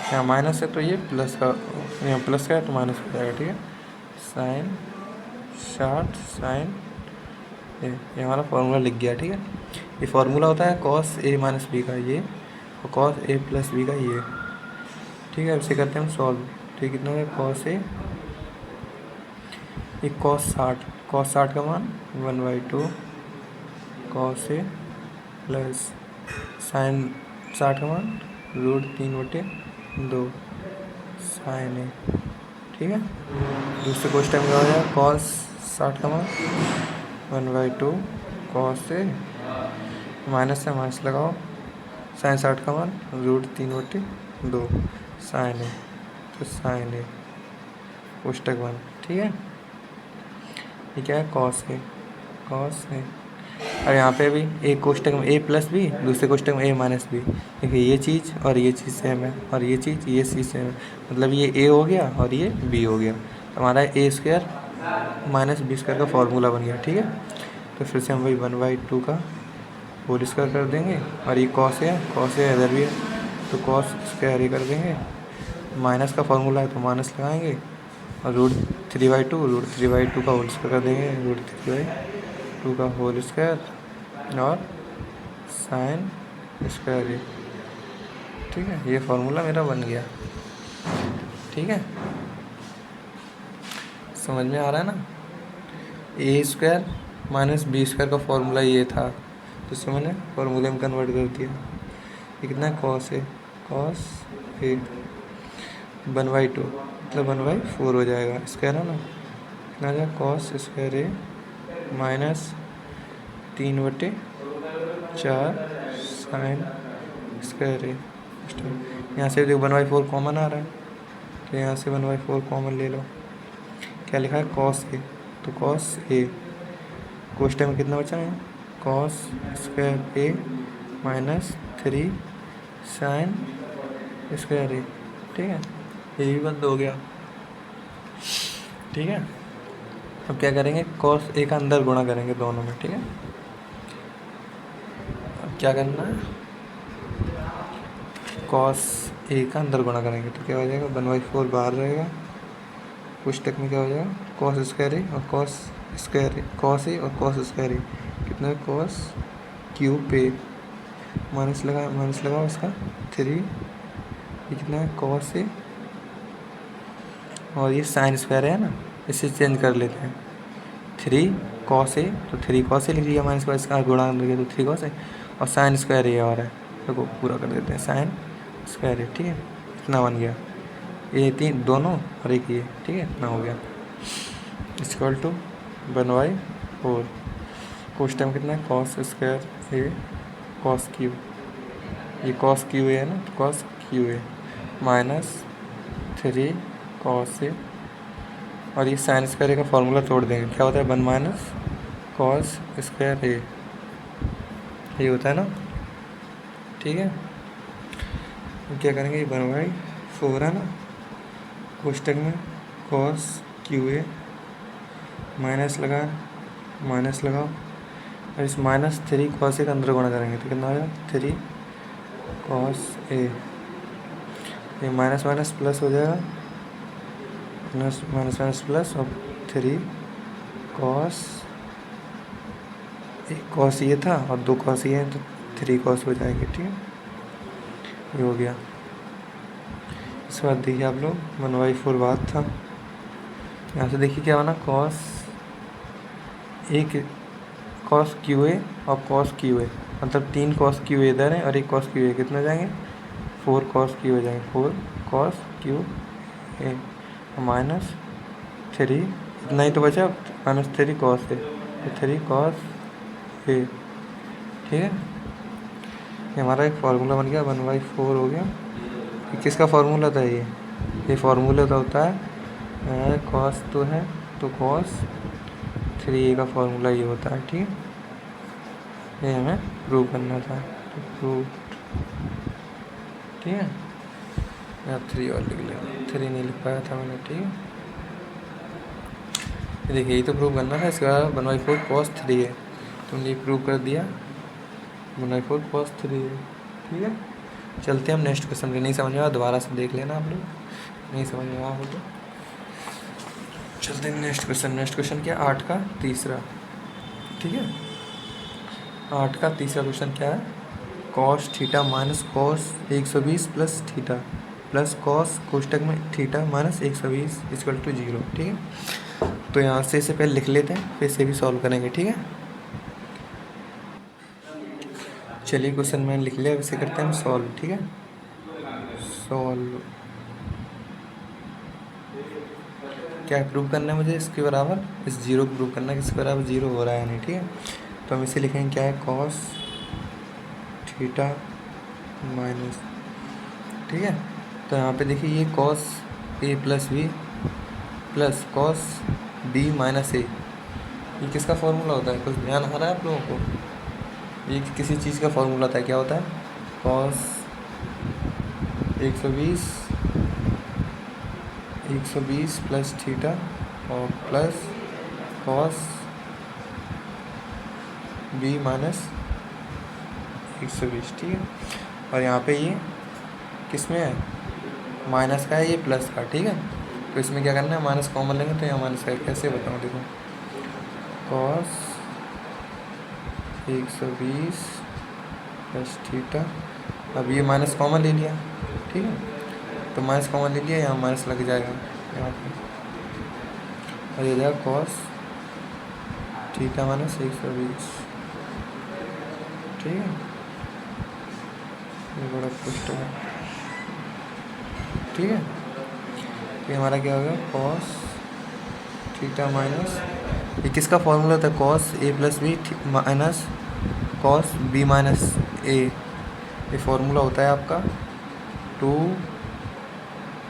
यहाँ माइनस है तो ये प्लस का, यहाँ प्लस का है तो माइनस हो जाएगा। ठीक है, साइन 60 साइन ए, ये हमारा फार्मूला लिख गया। ठीक है, ये फार्मूला होता है कॉस ए माइनस बी का ये, और कॉस ए प्लस बी का ये। ठीक है, इसे करते हैं हम सॉल्व। ठीक, कितना है कॉस ए, ये कॉस 60 का मान 1/2 कॉस ए प्लस साइन 60 का मान √3/2 साइन ए, ठीक है। दूसरे क्वेश्चन में क्या हो जाएगा, कॉस 60 का मान 1/2 कॉस ए, माइनस से माइनस लगाओ, साइन 60 का मान √3/2 साइन ए, तो साइन ए कोष्टक 1, ठीक है। ये क्या है, कॉस ए, कॉस ए। और यहाँ पे भी एक कोष्टक में a प्लस बी, दूसरे कोष्टक में a माइनस बी। देखिए ये चीज़ और ये चीज़ सेम है, और ये चीज़ सेम है, मतलब ये a हो गया और ये b हो गया। तो हमारा a² माइनस b² का फॉर्मूला बन गया, ठीक है। तो फिर से हम वही 1/2 का होल स्क्वायर कर देंगे, और ये कॉस है, कॉस है इधर भी है, तो कॉस स्क्वायर ही कर देंगे। माइनस का फॉर्मूला है तो माइनस लगाएंगे, और √3/2 का होल स्क्वायर कर देंगे, √3/2 का होल स्क्वायर और साइन स्क्वायर ए, ठीक है। ये फार्मूला मेरा बन गया, ठीक है। समझ में आ रहा है ना। a² माइनस b² का फॉर्मूला ये था, तो इसे मैंने फॉर्मूले में कन्वर्ट कर दिया। ये कितना है, कॉस ए, कॉस ए 1/2 मतलब 1/4 हो जाएगा, स्क्वायर है ना, कितना आ जाएगा, कॉस स्क्वायर ए माइनस 3/4 साइन स्क्वायर ए। यहाँ से देखो 1/4 कॉमन आ रहा है, तो यहाँ से 1/4 कॉमन ले लो। क्या लिखा है, कॉस ए, तो कॉस ए कोष्टक में कितना बचा है, कॉस स्क्वायर ए माइनस 3 साइन स्क्वायर ए, ठीक है। ये भी बंद हो गया, ठीक है। अब क्या करेंगे, कॉस ए का अंदर गुणा करेंगे दोनों में, ठीक है। अब क्या करना है, कॉस ए का अंदर गुणा करेंगे तो क्या हो जाएगा, 1/4 बाहर रहेगा, कोष्टक में क्या हो जाएगा, कॉस स्क्वायर ए और cos square A, cos A और कॉस स्क्वायर ए कितना है, कॉस क्यूब ए, माइनस लगाओ उसका 3, ये कितना है, कॉस ए, और ये साइन स्क्वायर है ना, इसे चेंज कर लेते हैं, 3 कॉस ए, तो 3 कॉस ए लिख लिया, माइनस का इसका गुणा कर दिया तो 3 कॉस ए, और साइन स्क्वायर ए और है, देखो पूरा कर देते हैं, साइन स्क्वायर ए, ठीक है। इतना बन गया, ये 3 दोनों और एक ये, ठीक है, इतना हो गया, इक्वल टू 1/4 कोष्टक में कितना है, cos square A cos cube, ये कॉस क्यू ए है ना, तो cos cube A minus 3 cos A, और ये साइन स्क्वायर ए का फॉर्मूला तोड़ देंगे, क्या होता है, 1 माइनस कॉस स्क्वायर ए, ये होता है ना, ठीक है। तो क्या करेंगे, ये 1/4 है ना, कोष्टक में कॉस क्यू ए माइनस लगाओ, और इस -3 कॉस ए का अंदर गुणा करेंगे तो कितना आएगा, 3 कॉस ए, ये माइनस माइनस प्लस हो जाएगा, माइनस प्लस, और 3 कॉस, एक कॉस ये था और 2 कॉस ये है, तो 3 कॉस हो जाएंगे, ठीक है। ये हो गया। इसके बाद देखिए आप लोग 1/4 बात था, यहाँ से देखिए क्या बना, कॉस क्यू ए और कॉस क्यू ए, मतलब 3 कॉस क्यू ए इधर है और एक कॉस क्यू ए, कितना जाएंगे, 4 कॉस क्यू ए जाएंगे, 4 कॉस क्यू ए माइनस 3, इतना ही तो बचा, -3 कॉस ए, तो 3 कॉस ए, ठीक है। ये हमारा एक फार्मूला बन गया, 1/4 हो गया। ये किसका फार्मूला था, ये फार्मूला तो होता है कॉस, तो है तो कॉस 3a का फार्मूला ये होता है, ठीक है। ये हमें प्रूव करना था, तो प्रूव, ठीक है। यहाँ 3 और लिख लेंगे, 3 नहीं लिख पाया था मैंने, ठीक है। देखिए ये तो प्रूव करना था, इसका 1/4 कॉस 3 है, तुमने ये प्रूव कर दिया, 1/4 कॉस 3 है, ठीक है। चलते हैं हम नेक्स्ट क्वेश्चन पे, नहीं समझ में आया दोबारा से देख लेना आप लोग, नहीं समझ में आया हो तो चलते हैं नेक्स्ट क्वेश्चन क्या, 8 का तीसरा, ठीक है। 8 का तीसरा क्वेश्चन क्या है, cos theta minus cos 120 plus theta plus cos कोष्टक में थीटा माइनस 120 इक्वल टू 0, ठीक है। तो यहाँ से इसे पहले लिख लेते हैं, फिर इसे भी सॉल्व करेंगे, ठीक है। चलिए क्वेश्चन मैंने लिख लिया, वैसे करते हैं हम सॉल्व। ठीक है, सॉल्व क्या प्रूव करना है मुझे, इसके बराबर इस जीरो को प्रूव करना है, किसके बराबर जीरो हो रहा है नहीं। ठीक है, तो हम इसे लिखेंगे क्या है, कॉस थीटा माइनस। ठीक है, तो यहाँ पे देखिए ये cos A plus B plus cos B minus A, ये किसका फॉर्मूला होता है, कुछ ध्यान आ रहा है आप लोगों को। ये किसी चीज़ का फॉर्मूला होता है, क्या होता है, कॉस 120 प्लस थीटा और प्लस कॉस बी माइनस 120। ठीक है, और यहाँ पे ये किस में है, माइनस का है, ये प्लस का। ठीक है, तो इसमें क्या करना है, माइनस कॉमन लेंगे तो यहाँ माइनस का, कैसे बताऊँ, देखो कॉस 120 प्लस थीटा, अब ये माइनस कॉमन ले लिया। ठीक है, तो माइनस कॉमन ले लिया, यहाँ माइनस लग जाएगा यहाँ पे, और ये जाएगा कॉस थीटा माइनस 120। ठीक है, ये बड़ा पुष्ट है। ठीक है, तो हमारा क्या होगा, कॉस थीटा माइनस, ये किसका फॉर्मूला होता है, cos A plus B minus cos B minus A, ये फॉर्मूला होता है आपका 2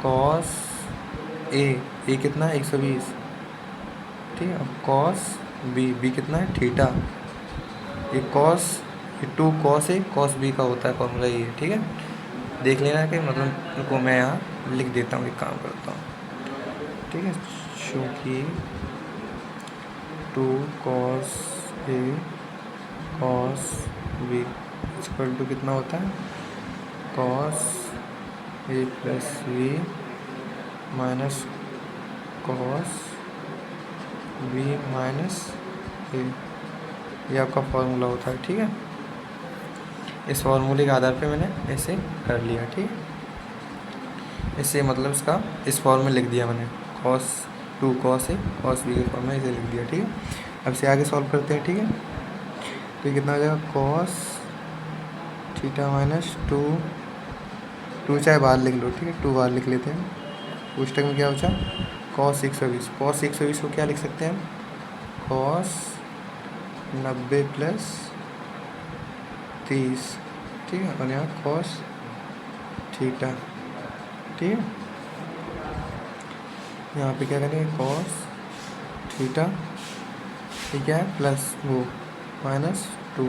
कॉस ए कितना है 120। ठीक है, अब कॉस बी कितना है थीटा, ये 2 कॉस ए कॉस बी का होता है फॉर्मूला ये। ठीक है, देख लेना कि मतलब को मैं यहाँ लिख देता हूँ, एक काम करता हूँ। ठीक है, चूँकि 2 cos A cos B equal to कितना होता है, cos A plus B minus cos B minus A, ये आपका फॉर्मूला होता है। ठीक है, इस फॉर्मूले के आधार पे मैंने ऐसे कर लिया। ठीक है, इससे मतलब इसका इस फॉर्म में लिख दिया मैंने, cos 2 cos A cos B के फॉर्म में इसे लिख दिया। ठीक है, अब से आगे सॉल्व करते हैं। ठीक है, तो ये कितना हो जाएगा, कॉस थीटा माइनस 2 चाहे बाहर लिख लो। ठीक है, 2 बाहर लिख लेते हैं, उस टाइम में क्या बचा, कॉस 120। कॉस 120 को क्या लिख सकते हैं हम, कॉस 90 प्लस 30। ठीक है, और यहाँ कॉस थीटा। ठीक है, यहाँ पे क्या करेंगे, कॉस थीटा, ये क्या है, प्लस वो माइनस 2,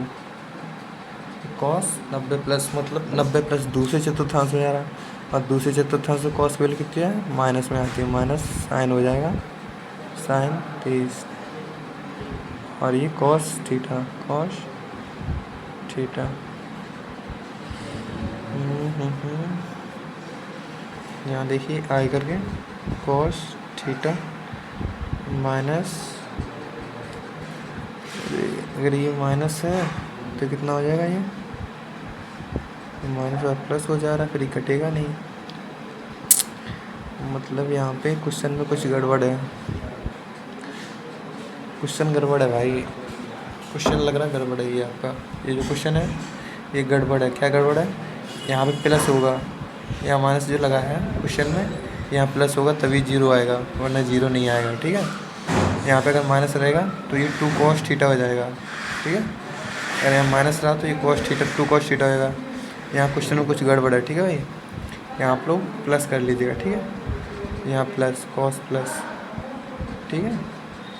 कॉस 90 प्लस मतलब 90 प्लस दूसरे चतुर्थांश में आ रहा है, और दूसरे चतुर्थांश में कॉस की वैल्यू कितनी है, माइनस में आती है, माइनस साइन हो जाएगा, साइन 30, और ये कॉस थीटा यहाँ देखिए आई करके कॉस थीटा माइनस, अगर ये माइनस है तो कितना हो जाएगा, ये माइनस और प्लस हो जा रहा है, फिर ये कटेगा नहीं, मतलब यहाँ पे क्वेश्चन में कुछ गड़बड़ है, क्वेश्चन गड़बड़ है भाई, क्वेश्चन लग रहा है गड़बड़ है ये आपका, ये जो क्वेश्चन है ये गड़बड़ है। क्या गड़बड़ है, यहाँ पे प्लस होगा, यहाँ माइनस जो लगा है क्वेश्चन में, यहाँ प्लस होगा तभी जीरो आएगा, वरना जीरो नहीं आएगा। ठीक है, यहाँ पे अगर माइनस रहेगा तो ये 2 कॉस थीटा हो जाएगा। ठीक है, अगर यहाँ माइनस रहा तो ये कॉस थीटा 2 कॉस थीटा होगा। यहाँ क्वेश्चन में कुछ गड़बड़ है। ठीक है भाई, यहाँ आप लोग प्लस कर लीजिएगा। ठीक है, यहाँ प्लस कॉस प्लस, ठीक है,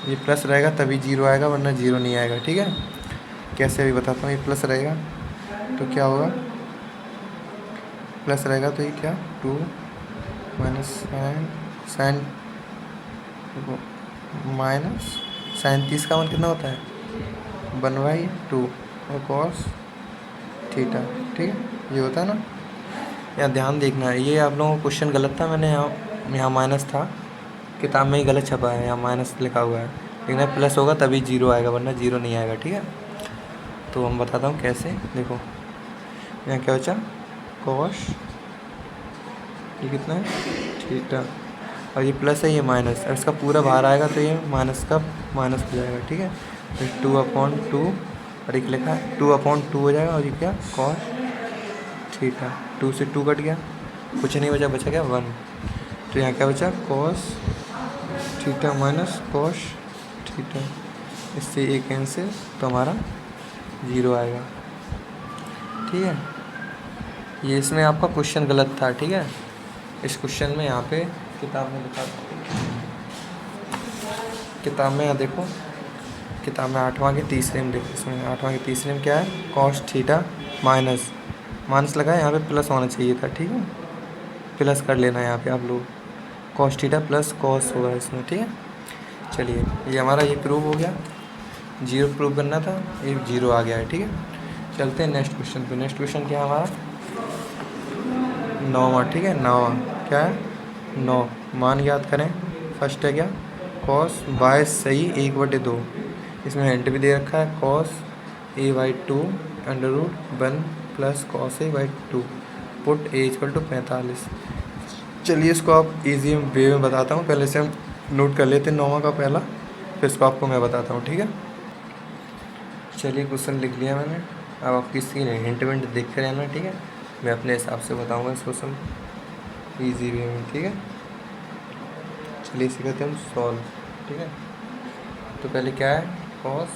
ये प्लस रहेगा तभी जीरो आएगा, वरना जीरो नहीं आएगा। ठीक है, कैसे अभी बताता हूँ, ये प्लस रहेगा तो क्या होगा, प्लस रहेगा तो ये क्या 2 माइनस साइन माइनस साइन 30 का मान कितना होता है, 1/2 और कॉस थीटा। ठीक है, ये होता है ना, यहाँ ध्यान देखना है, ये आप लोगों को क्वेश्चन गलत था, मैंने यहाँ माइनस था, किताब में ही गलत छपा है, यहाँ माइनस लिखा हुआ है, लेकिन प्लस होगा तभी जीरो आएगा, वरना जीरो नहीं आएगा। ठीक है, तो हम बताता हूँ कैसे, देखो यहाँ क्या बचा, कॉस ये कितना है थीटा, और ये प्लस है ये माइनस, और इसका पूरा बाहर आएगा तो ये माइनस का माइनस हो जाएगा। ठीक है, तो 2/2 और एक लिखा 2/2 हो जाएगा, और ये क्या कॉस थीटा, 2 से 2 कट गया, कुछ नहीं बचा, बचा क्या 1। तो यहाँ क्या बचा cos theta minus cos theta, इससे एक कैंसिल, तो हमारा 0 आएगा। ठीक है, ये इसमें आपका क्वेश्चन गलत था। ठीक है, इस क्वेश्चन में यहाँ पे किताब में लिखा, किताब में यहाँ देखो, किताब में 8वां के तीसरे में देखो, इसमें 8वां के तीसरे में क्या है कॉस थीटा माइनस, माइनस लगा है यहाँ पे, प्लस होना चाहिए था। ठीक है, प्लस कर लेना है यहाँ पे आप लोग, कॉस थीटा प्लस कॉस होगा इसमें। ठीक है, चलिए ये हमारा ये प्रूव हो गया, 0 प्रूव करना था, ये 0 आ गया है। ठीक है, चलते हैं नेक्स्ट क्वेश्चन पे। नेक्स्ट क्वेश्चन क्या है हमारा 9वां। ठीक है, 9वां क्या है 9, मान याद करें। फर्स्ट है क्या कॉस बाय सही 1/2, इसमें हिंट भी दे रखा है cos a/2 √1 plus cos a/2 put a = 45। चलिए इसको आप इजी वे में बताता हूँ, पहले से हम नोट कर लेते हैं 9वां का पहला, फिर इसको आपको मैं बताता हूँ। ठीक है, चलिए क्वेश्चन लिख लिया मैंने, अब आप किसी हिंट विंट देखते रहना। ठीक है, मैं अपने हिसाब से बताऊँगा इस क्वेश्चन ईजी वे में। ठीक है, चलिए इसे कहते हैं हम सॉल्व। ठीक है, तो पहले क्या है कॉस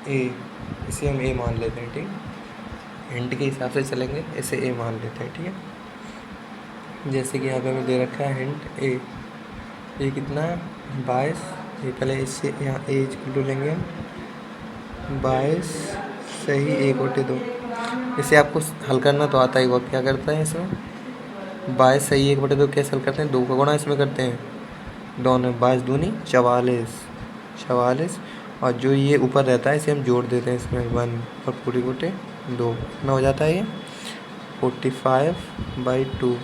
ए, इसे हम ए मान लेते हैं। ठीक है, हिंट के हिसाब से चलेंगे, इसे ए मान लेते हैं। ठीक है, जैसे कि यहाँ पे हमें दे रखा है हिंट ए कितना है 22, ये पहले इससे यहाँ a = लेंगे 22 सही 1/2, इसे आपको हल करना तो आता ही, वो क्या करता है इसमें 22 सही 1/2 कैसे हल करते हैं, 2 का गुणा इसमें करते हैं, दोनों 22 दूनी 44, और जो ये ऊपर रहता है इसे हम जोड़ देते हैं इसमें 1 और पूरी गोटे 2 में हो जाता है ये 45/2,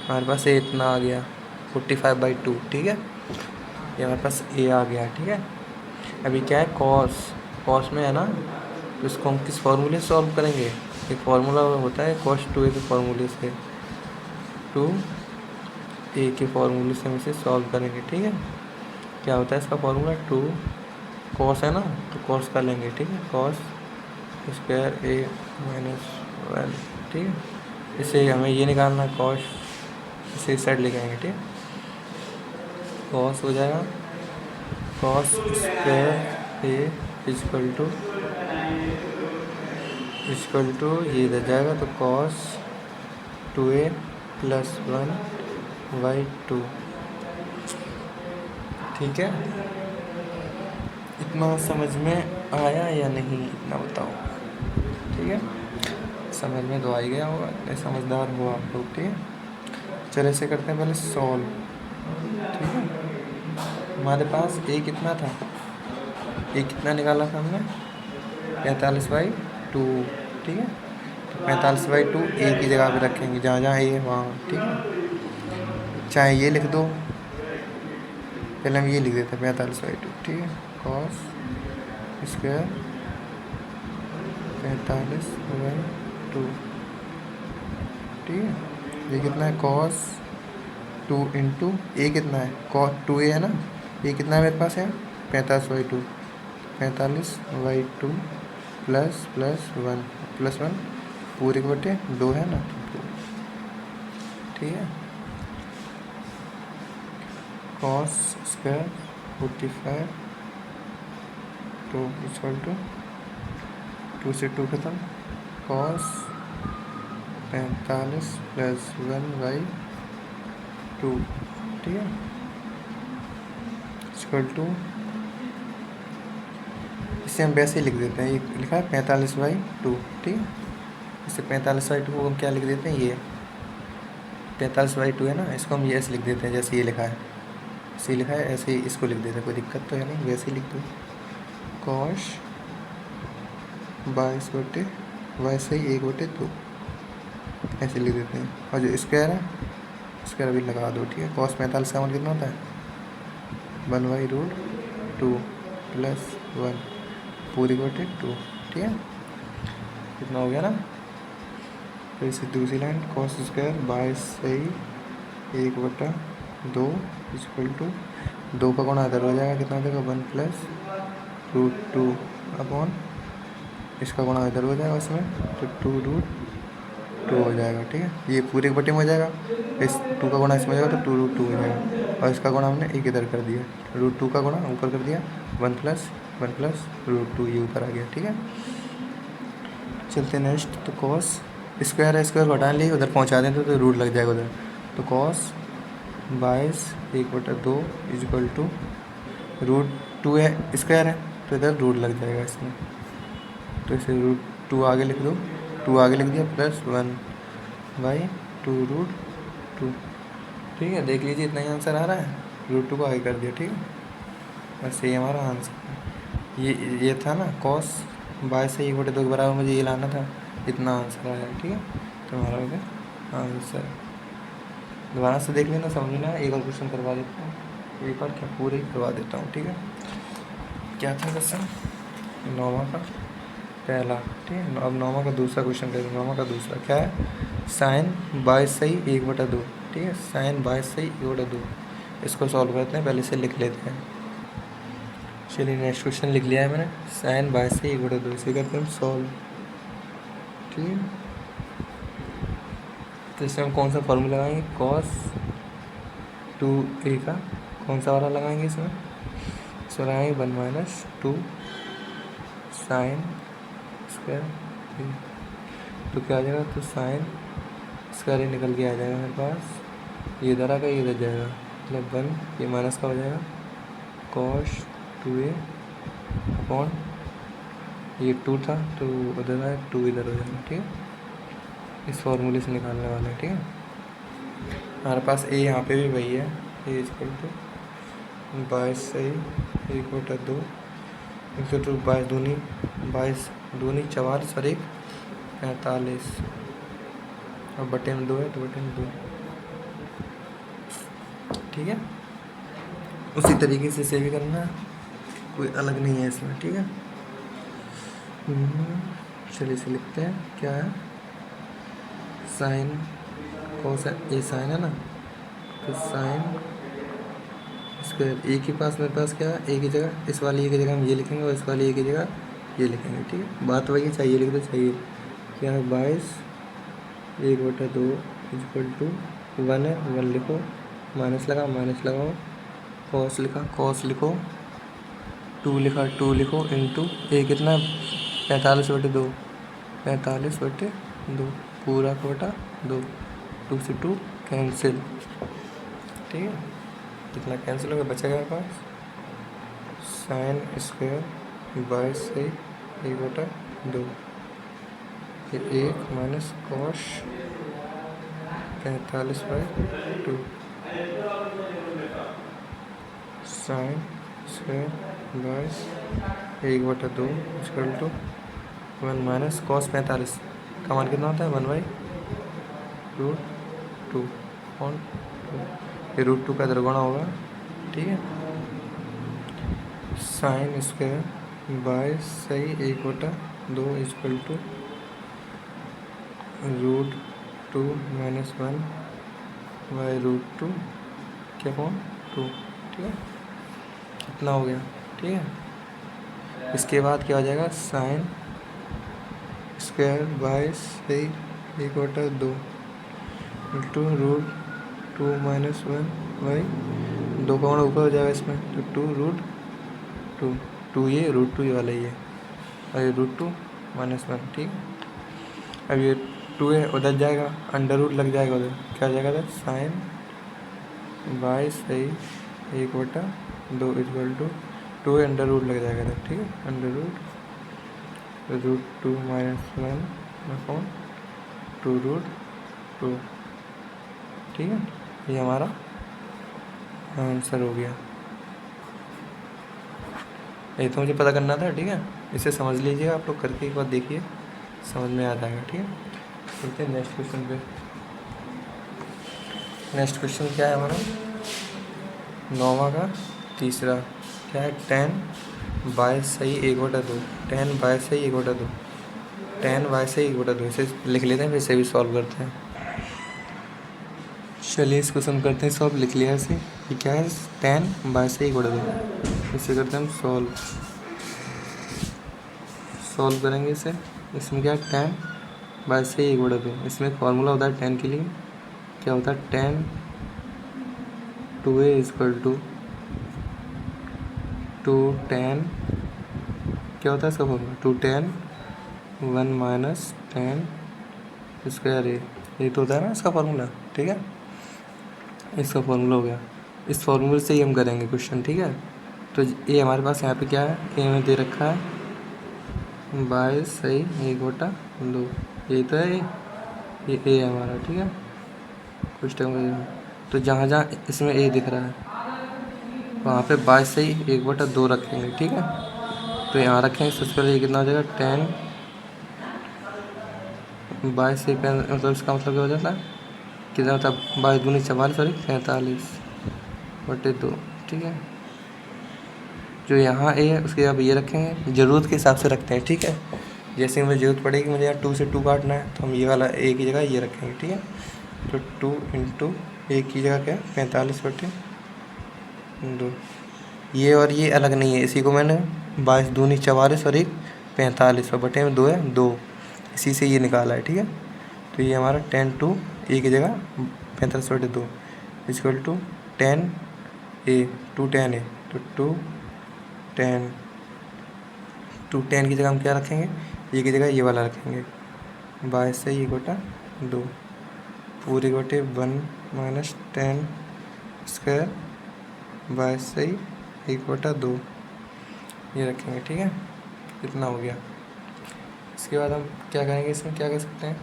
हमारे पास ए इतना आ गया 45/2। ठीक है, ये हमारे पास ए आ गया। ठीक है, अभी क्या है कॉस में है ना, तो इसको हम किस फॉर्मूले से सॉल्व करेंगे, एक फार्मूला होता है cos 2a के फार्मूले से, 2a के फार्मूले से हम इसे सॉल्व करेंगे। ठीक है, क्या होता है इसका फार्मूला 2 कॉस है ना, तो कॉस का लेंगे। ठीक है, कॉस स्क्वायर a - 1। ठीक है, इसे हमें ये निकालना है कॉस, इसे इस साइड लेके आएंगे। ठीक है, कॉस हो जाएगा cos square a equal to ये इधर जाएगा, तो कॉस 2a + 1/2। ठीक है, इतना समझ में आया या नहीं, इतना बताओ। ठीक है, समझ में तो आ ही गया होगा, इतने समझदार हो आप लोग। ठीक है, चलो ऐसे करते हैं पहले सॉल्व। ठीक है, हमारे पास ए कितना था, ए कितना निकाला था हमने 45/2। ठीक है, तो 45/2 ए की जगह पे रखेंगे, जहाँ जहाँ ए है वहाँ। ठीक है, चाहे ये लिख दो, पहले हम ये लिख देते हैं 45/2। ठीक है, कॉस स्क्वायर 45/2। ठीक है, ये कितना है कॉस 2 इंटू ए कितना है कॉस 2a है ना, ये कितना है मेरे पास है 45/2, 45/2 प्लस 1 पूरे के बटे 2 है ना, 2। ठीक है, कॉस स्क्वायर 45/2 = 2 से 2 खत्म, कॉस 45 + 1/2। ठीक है, = इसे हम वैसे ही लिख देते हैं, ये लिखा है 45/2। ठीक है, इसे 45/2 को हम क्या लिख देते हैं, ये 45/2 है ना, इसको हम ये ऐसे लिख देते हैं, जैसे ये लिखा है, ऐसे लिखा है, ऐसे ही इसको लिख देते हैं, कोई दिक्कत तो है नहीं, वैसे ही लिख दो कॉस 22/y सही 1/2 ऐसे लिख देते हैं, और जो स्क्वायर है स्क्वायर भी लगा दो। ठीक है, कॉस 45 का मान कितना होता है 1/√2 + 1 पूरी बटे 2। ठीक है, कितना हो गया ना, फिर इसे दूसरी लाइन कॉस स्क्वायर 22 सही 1/2 = 2 का गुणा इधर हो जाएगा, कितना हो जाएगा 1 + √2 इसका गुणा इधर हो जाएगा उसमें, तो 2√2 हो जाएगा। ठीक है, ये पूरे एक बटे में हो जाएगा, इस 2 का गुणा इसमें हो जाएगा तो 2√2 हो जाएगा, और इसका गुणा हमने एक इधर कर दिया, √2 का गुणा ऊपर कर दिया, 1 + √2 ये ऊपर आ गया। ठीक है, चलते नेक्स्ट। तो कॉस स्क्वायर है, स्क्वायर हटा लिए, उधर पहुंचा दें तो रूट लग जाएगा उधर, तो कॉस 22/2 = √2 है, स्क्वायर है तो इधर रूट लग जाएगा इसमें, तो इसे √2 आगे लिख दो, 2 आगे लिख दिया, +1/2√2। ठीक है, देख लीजिए इतना ही आंसर आ रहा है, √2 को आगे कर दिया। ठीक है, बस ये हमारा आंसर है। ये था ना कॉस 22/2 के बराबर, मुझे ये लाना था, इतना आंसर आया। ठीक है, तो हमारा हो गया आंसर। दोबारा से देख लेना, समझ लेना, एक और क्वेश्चन करवा देता हूँ, एक बार क्या पूरे ही करवा देता हूँ। ठीक है, क्या था क्वेश्चन 9वां का पहला। ठीक है, अब 9वां का दूसरा क्वेश्चन करेंगे। 9वां का दूसरा क्या है, sin 22/1/2। ठीक है, sin 22/1/2, इसको सॉल्व करते हैं, पहले से लिख लेते हैं। चलिए नेक्स्ट क्वेश्चन लिख लिया है मैंने, sin 22/1/2, इसे करते हैं हम सॉल्व। ठीक है, तो इसमें हम कौन सा फॉर्मूला लगाएंगे, cos 2a का कौन सा वाला लगाएंगे इसमें लगाएंगे 1 - 2 sin स्क्वायर, तो क्या आ जाएगा, तो साइन स्क्वायर निकल के आ जाएगा मेरे पास, ये इधर आएगा, ये इधर जाएगा, मतलब 1, ये माइनस का हो जाएगा, cos 2a अपॉन ये 2 था तो उधर आया, 2 इधर हो जाएगा। ठीक है, इस फॉर्मूले से निकालने वाले हैं। ठीक है, हमारे पास a यहाँ पे भी वही है, a = 22/1/2 22 दूनी 22 दूनी 44 और 1 45, और बटे में 2 है तो बटे में 2। ठीक है, उसी तरीके से भी करना है, कोई अलग नहीं है इसमें। ठीक है, चलिए इसे लिखते हैं, क्या है, साइन कॉस है, ये साइन है ना, तो साइन स्क्वायर ए के पास मेरे पास क्या है, ए की जगह, इस वाली ए की जगह हम ये लिखेंगे और इस वाली ए की जगह ये लिखेंगे। ठीक है, बात वही है, चाहिए लिख दो, चाहिए क्या है, 22/1/2 = 1 है, 1 लिखो, माइनस लगाओ, कॉस लिखा, कॉस लिखो, 2 लिखा, 2 लिखो, इंटू ए कितना 45/2 45/2 पूरा का बटा 2, 2 से 2 कैंसिल। ठीक है, कितना कैंसिल होगा, बचेगा मेरे पास साइन स्क्वायर 22/1/2, ये 1 minus cos 45/2 sine square 22/1/2 = 1 minus cos 45 का मान कितना होता है, 1/√2 और ये √2 का इधर गुणा होगा। ठीक है, साइन स्क्वायर 22/1/2 = √2 - 1/√2 क्या कौन 2। ठीक है, इतना हो गया। ठीक है, इसके बाद क्या हो जाएगा, साइन स्क्वायर 22/1/2 * √2 - 1/2 का गुणा ऊपर हो जाएगा इसमें, तो 2√2 ये √2 ये वाला ही है, और ये √2 - 1। ठीक है, अब ये 2 है उधर जाएगा, अंडर रूट लग जाएगा उधर, क्या हो जाएगा, साइन 22/1/2 = 2 अंडर रूट लग जाएगा इधर। ठीक है, अंडर रूट √2 - 1/2√2। ठीक है, ये हमारा आंसर हो गया। ये तो मुझे पता करना था। ठीक है, इसे समझ लीजिएगा आप लोग, करके एक बार देखिए, समझ में आ जाएगा। ठीक है, चलते हैं नेक्स्ट क्वेश्चन पे। नेक्स्ट क्वेश्चन क्या है हमारा, 9वां का तीसरा, क्या है, tan 22/1/2 tan 22/1/2 tan 22/1/2, इसे लिख लेते हैं, फिर इसे भी सॉल्व करते हैं। चलिए इस क्वेश्चन करते हैं सॉल्व, लिख लिया इसे, ये क्या है, tan 22/1/2, इसे करते हैं हम सॉल्व। सॉल्व करेंगे इसे। इसमें क्या है, टेन बाई से 1/2। इसमें एक फार्मूला होता है टेन के लिए, क्या होता है, ten 2a equal to ten, क्या होता है इसका formula, two tan 1 minus tan square A. ये तो होता है ना इसका फार्मूला, ठीक है, इसका फार्मूला हो गया। इस फार्मूले से ही हम करेंगे क्वेश्चन, ठीक है। तो ये हमारे पास यहाँ पे क्या है, ए में दे रखा है बाईस सही 1/2, यही तो है ये ए है हमारा, ठीक है क्वेश्चन का। तो जहाँ जहाँ इसमें ए दिख रहा है वहाँ पे 22 सही 1/2 रखेंगे, ठीक है। तो यहाँ रखेंगे, सबसे पहले ये कितना हो जाएगा, 10 22 से मतलब इसका मतलब क्या हो जाता है, कितना होता है, 22 दूनी 44 सॉरी 45/2, ठीक है। जो यहाँ ए है उसके अब ये रखेंगे, ज़रूरत के हिसाब से रखते हैं, ठीक है। जैसे मुझे ज़रूरत पड़ेगी, मुझे यहाँ 2 से 2 काटना है, तो हम ये वाला ए की जगह ये रखेंगे, ठीक है। तो 2 इंटू ए की जगह क्या है, 45/2। ये और ये अलग नहीं है, इसी को मैंने 22 दूनी 44 और 1 45 और बटे में 2 है 2, इसी से ये निकाला है, ठीक है। तो ये हमारा 10 टू ए की जगह 45/2 इक्वल टू 10 ए, 210 ए, तो 210 की जगह हम क्या रखेंगे, ये की जगह ये वाला रखेंगे, 22 से 1/2 पूरे बटे 1 माइनस 10 स्क्वायर 22 से 1/2 ये रखेंगे, ठीक है। इतना हो गया। इसके बाद हम क्या करेंगे, इसमें क्या कर सकते हैं,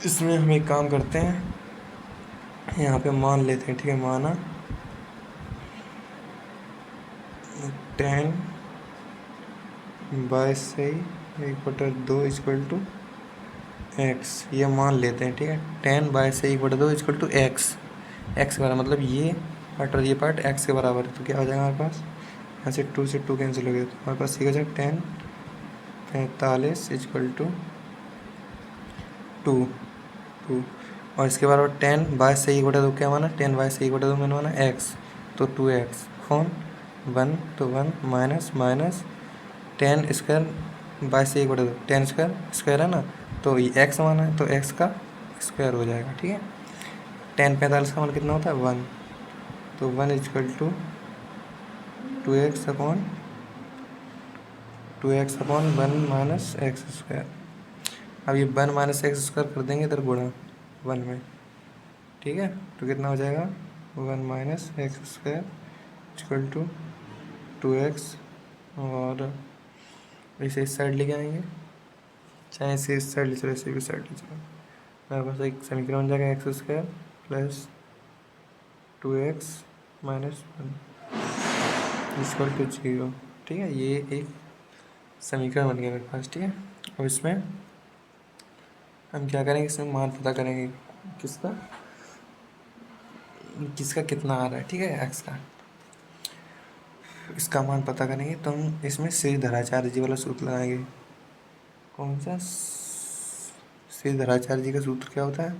इसमें हम एक काम करते हैं, यहाँ पे मान लेते हैं, ठीक है। माना 10 22 से 1/2 इक्वल टू एक्स, ये मान लेते हैं, ठीक है। 10 22 से 1/2 इक्वल टू एक्स, एक्स बराबर मतलब ये पार्ट और ये पार्ट एक्स के बराबर है, तो क्या हो जाएगा हमारे पास, यहाँ से 2 से 2 कैंसिल हो गया, तो हमारे पास ये हो जाएगा 10 45 इक्वल टू 2 और इसके बराबर 10 22 से 1/2 क्या माना, 10 22 से 1/2 मैंने माना एक्स, तो 2x कौन 1, तो 1 माइनस माइनस 10 स्क्वायर 22 से 1/2 10 स्क्वायर स्क्वायर है ना, तो ये एक्स माना है, तो एक्स का स्क्वायर हो जाएगा, ठीक है। 10 45 का मान कितना होता है 1, तो 1 equal to 2x upon 1 minus x square. अब ये 1 माइनस एक्स स्क्वायर कर देंगे इधर गुणा 1 में, ठीक है। तो कितना हो जाएगा 1 minus x square equal to 2x, और इसे इस साइड लेके आएंगे, चाहे इसे इस साइड ले चलो, इसे भी साइड ले चलो, मेरे पास एक समीकरण बन जाएगा x square plus 2x minus 1 equal to 0, ठीक है। ये एक समीकरण बन गया मेरे पास, ठीक है। अब इसमें हम क्या करेंगे, इसमें मान पता करेंगे किसका किसका कितना आ रहा है, ठीक है, एक्स का। इसका मान पता करेंगे तो हम इसमें श्रीधराचार्य जी वाला सूत्र लगाएंगे। कौन सा, श्रीधराचार्य जी का सूत्र क्या होता है,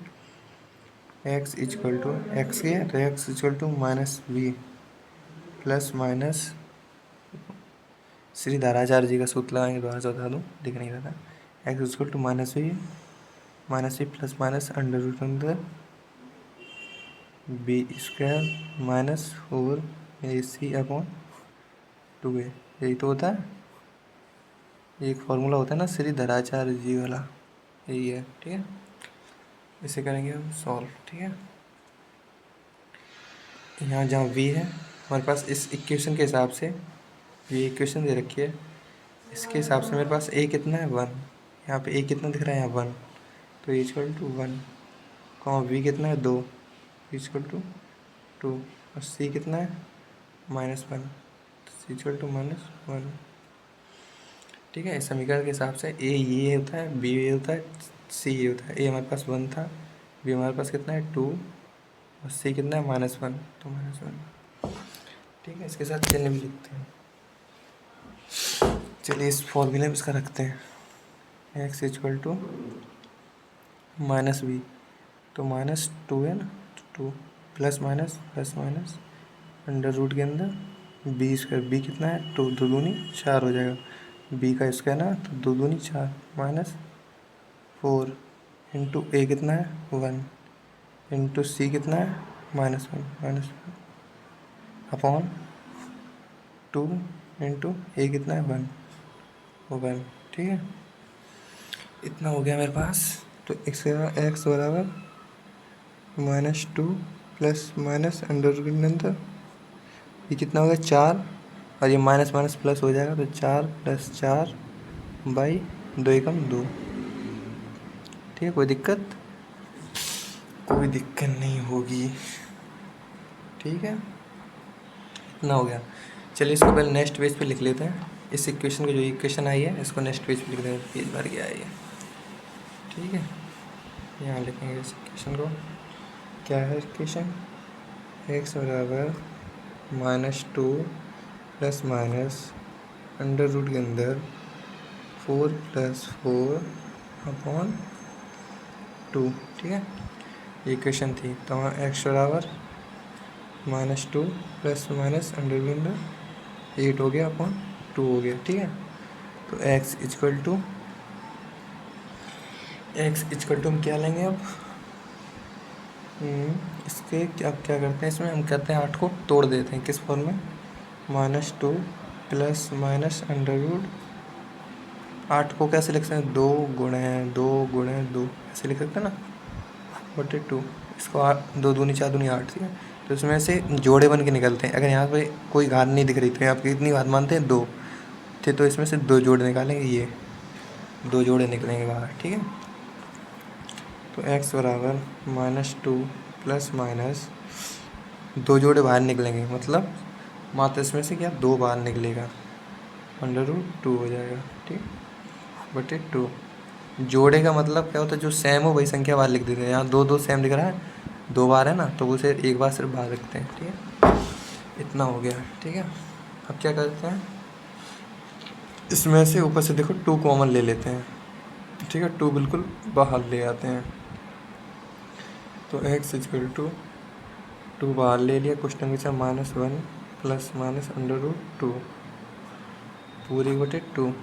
एक्स इक्वल टू एक्स के, तो X equal to minus B plus minus, Shridharacharya ji का सूत्र लगाएंगे, दोबारा से बता दूँ, दिख नहीं रहा था, X equal to minus B plus minus under root अंदर B square minus 4ac upon 2a, यही तो होता है, ये एक फार्मूला होता है ना श्रीधराचार्य जी वाला, यही है, ठीक है। इसे करेंगे हम सॉल्व, ठीक है। यहाँ जहाँ v है हमारे पास, इस इक्वेशन के हिसाब से, ये इक्वेशन दे रखी है, इसके हिसाब से मेरे पास a कितना है 1, यहाँ पे a कितना दिख रहा है यहाँ 1, तो इक्वल टू 1, v कितना है 2 इक्वल टू 2, और c कितना है -1, तो इक्वल टू -1, ठीक है। इस समीकरण के हिसाब से a ये होता है, b ये होता है, c ये होता है। a हमारे पास 1 था, b हमारे पास कितना है 2, और c कितना है -1, तो -1, ठीक है। इसके साथ चिन्ह भी लिखते हैं, चलिए इस फॉर्मूले में इसका रखते हैं, x इक्वल टू -b, तो -2 है ना, 2 प्लस माइनस अंडर रूट के अंदर बी स्क्वायर, बी कितना है 2 2 दूनी 4 हो जाएगा, बी का स्क्वायर ना, तो 2 दूनी 4 माइनस 4 इंटू ए कितना है 1 इंटू सी कितना है -1 अपॉन 2 इंटू ए कितना है 1 ठीक है। इतना हो गया मेरे पास। तो एक्स बराबर -2 प्लस माइनस अंडर रूट के अंदर ये कितना हो गया 4 और ये माइनस माइनस प्लस हो जाएगा, तो 4 + 4 बाई 2 एकम 2। ठीक है, कोई दिक्कत नहीं होगी। ठीक है, इतना हो गया। चलिए इसको पहले नेक्स्ट पेज पे लिख लेते हैं। इस इक्वेशन की जो इक्वेशन आई है इसको नेक्स्ट पेज पे लिख देंगे, पेज भर गया है ये। ठीक है, यहाँ लिखेंगे इस इक्वेशन को। क्या है इक्वेशन? एक्स बराबर -2 प्लस माइनस अंडर रूट के अंदर 4 + 4 अपॉन 2। ठीक है, ये इक्वेशन थी। तो हमारा एक्स बराबर -2 प्लस माइनस अंडर रूट के अंदर 8 हो गया अपॉन 2 हो गया। ठीक है, तो x इक्वल टू हम क्या लेंगे अब? इसके अब क्या करते हैं, इसमें हम कहते हैं 8 को तोड़ देते हैं। किस फॉर्म में? -2 प्लस माइनस अंडर रूट 8 को कैसे लिख सकते हैं? 2 गुणे 2 ऐसे लिख सकते हैं ना, बटे 2। इसको 2 दूनी 4 दूनी 8। ठीक है, तो इसमें से जोड़े बन के निकलते हैं। अगर यहाँ पे कोई घात नहीं दिख रही तो आप कितनी घात मानते हैं? 2 थे, तो इसमें से 2 जोड़े निकालेंगे, ये 2 जोड़े निकलेंगे बाहर। ठीक है, तो x बराबर -2 प्लस माइनस 2 जोड़े बाहर निकलेंगे, मतलब मात्र इसमें से क्या 2 बाहर निकलेगा, √2 हो जाएगा। ठीक, बटे 2। जोड़े का मतलब क्या होता है? जो सेम हो वही संख्या बाहर लिख देते हैं। यहाँ 2 सेम लिख रहा है, 2 बार है ना, तो उसे एक बार सिर्फ बाहर रखते हैं। ठीक है, इतना हो गया। ठीक है, अब क्या करते हैं, इसमें से ऊपर से देखो 2 कॉमन ले लेते हैं। ठीक है, 2 बिल्कुल बाहर ले आते हैं। तो x इक्वल टू 2 बाहर ले लिया, क्वेश्चन के साथ -1 प्लस माइनस अंडर रूट 2 पूरी बटे 2,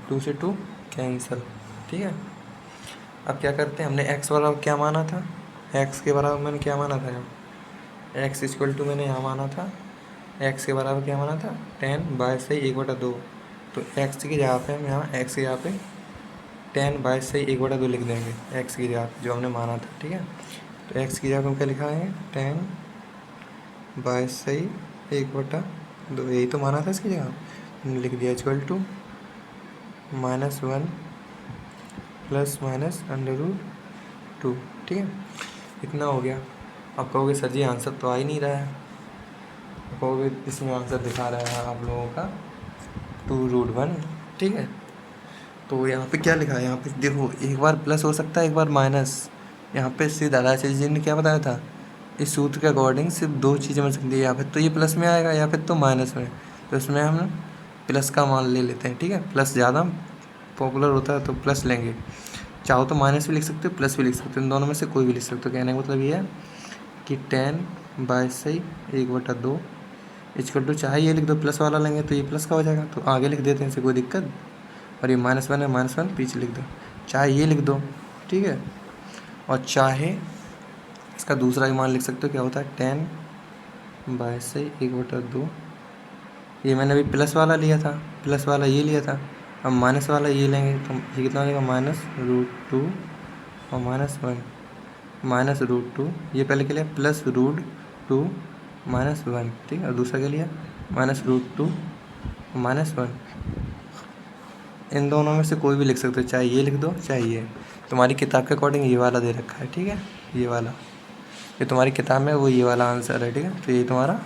2 से 2 कैंसिल। ठीक है, अब क्या करते हैं, हमने x बराबर क्या माना था? x के बराबर मैंने क्या माना था? x इक्वल टू मैंने यहाँ माना था, x के बराबर क्या माना था? 10/1/2। तो x की जगह पे हम यहाँ x की जगह पे 10/1/2 लिख देंगे, x की जगह जो हमने माना था। ठीक है, तो x की जगह हम क्या लिखा है? 10/1/2, यही तो माना था। इसकी जगह हमने लिख दिया equal to -1 plus minus under root 2। ठीक है, इतना हो गया। आप कहोगे सर जी आंसर तो आ ही नहीं रहा है। आप कहोगे इसमें आंसर दिखा रहा है आप लोगों का 2√1। ठीक है, तो यहाँ पे क्या लिखा है? यहाँ पे देखो, एक बार प्लस हो सकता है, एक बार माइनस। यहाँ पे श्री दादाचार्य जी ने क्या बताया था? इस सूत्र के अकॉर्डिंग सिर्फ 2 चीज़ें बन सकती है, या फिर तो ये प्लस में आएगा या फिर तो माइनस में। तो इसमें हम प्लस का मान ले लेते हैं। ठीक है, प्लस ज़्यादा पॉपुलर होता है तो प्लस लेंगे। चाहो तो माइनस भी लिख सकते हो, प्लस भी लिख सकते हो, इन दोनों में से कोई भी लिख सकते हो। कहने का मतलब ये है कि 10/1/2 इक्वल टू, चाहे ये लिख दो, प्लस वाला लेंगे तो ये प्लस का हो जाएगा, तो आगे लिख देते हैं, इसे कोई दिक्कत। और ये -1 है, -1 पीछे लिख दो, चाहे ये लिख दो। ठीक है, और चाहे इसका दूसरा भी मान लिख सकते हो, क्या होता है 10/1/2। ये मैंने अभी प्लस वाला लिया था, प्लस वाला ये लिया था, अब माइनस वाला ये लेंगे, तो ये कितना हो जाएगा? -√2 और -1 -√2। ये पहले के लिए +√2 -1। ठीक है, और दूसरा के लिए -√2 -1। इन दोनों में से कोई भी लिख सकते हो, चाहे ये लिख दो चाहे ये। तुम्हारी किताब के अकॉर्डिंग ये वाला दे रखा है। ठीक है, ये वाला, ये तुम्हारी किताब में वो ये वाला आंसर है। ठीक है, तो ये तुम्हारा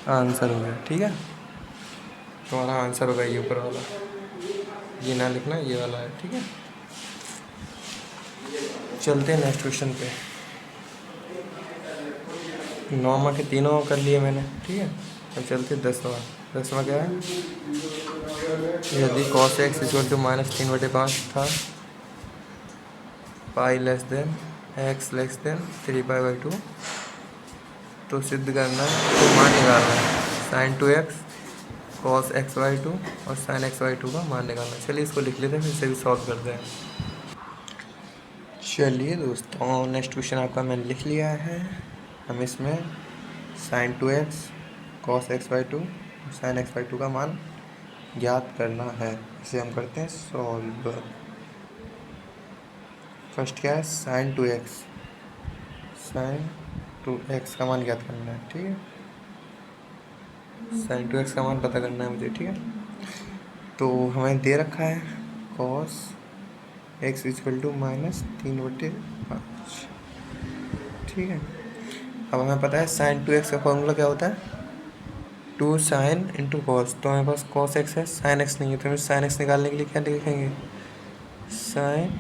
आंसर हो गया। ठीक है, तुम्हारा आंसर होगा ये ऊपर वाला, ये ना लिखना, ये वाला है। ठीक है, चलते हैं नेक्स्ट क्वेश्चन पे। 9वां के तीनों कर लिए मैंने। ठीक है, अब चलते 10वां क्या है? यदि cos x = -3/5 था, pi less than x less than 3π/2, तो सिद्ध करना है, तो मान निकालना है sin 2x cos x by two और साइन एक्स वाई टू का मान निकालना। चलिए इसको लिख लेते हैं, फिर से भी सॉल्व करते हैं। चलिए दोस्तों, नेक्स्ट क्वेश्चन आपका मैंने लिख लिया है। हम इसमें sine two x, cos x by two और साइन एक्स वाई टू का मान ज्ञात करना है। इसे हम करते हैं सॉल्व। फर्स्ट क्या है, sine two x, sign two x का मान ज्ञात करना है। ठीक है, साइन टू एक्स का मान पता करना है मुझे। ठीक है, तो हमें दे रखा है कॉस एक्स इक्वल टू -3/5। ठीक है, अब हमें पता है साइन टू एक्स का फॉर्मूला क्या होता है, 2 साइन इंटू कॉस। तो हमारे पास कॉस एक्स है, साइन एक्स नहीं है, तो हमें साइन एक्स निकालने के लिए क्या लिखेंगे, sine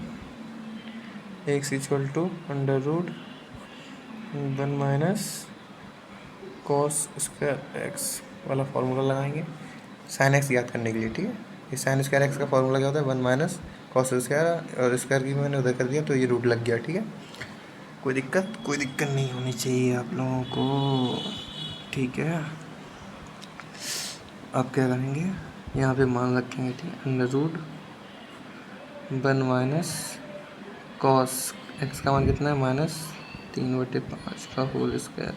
x equal to √1 - cos square x वाला फॉर्मूला लगाएंगे साइन एक्स याद करने के लिए। ठीक है, ये साइन स्क्वायर एक्स का फॉर्मूला क्या होता है, 1 - कॉस स्क्वायर, और स्क्वायर की मैंने उधर कर दिया तो ये रूट लग गया। ठीक है, कोई दिक्कत नहीं होनी चाहिए आप लोगों को। ठीक है, अब क्या करेंगे, यहाँ पे मान रखेंगे। ठीक है, √1 - कॉस एक्स का मान कितना है, -3/5 का होल स्क्वायर।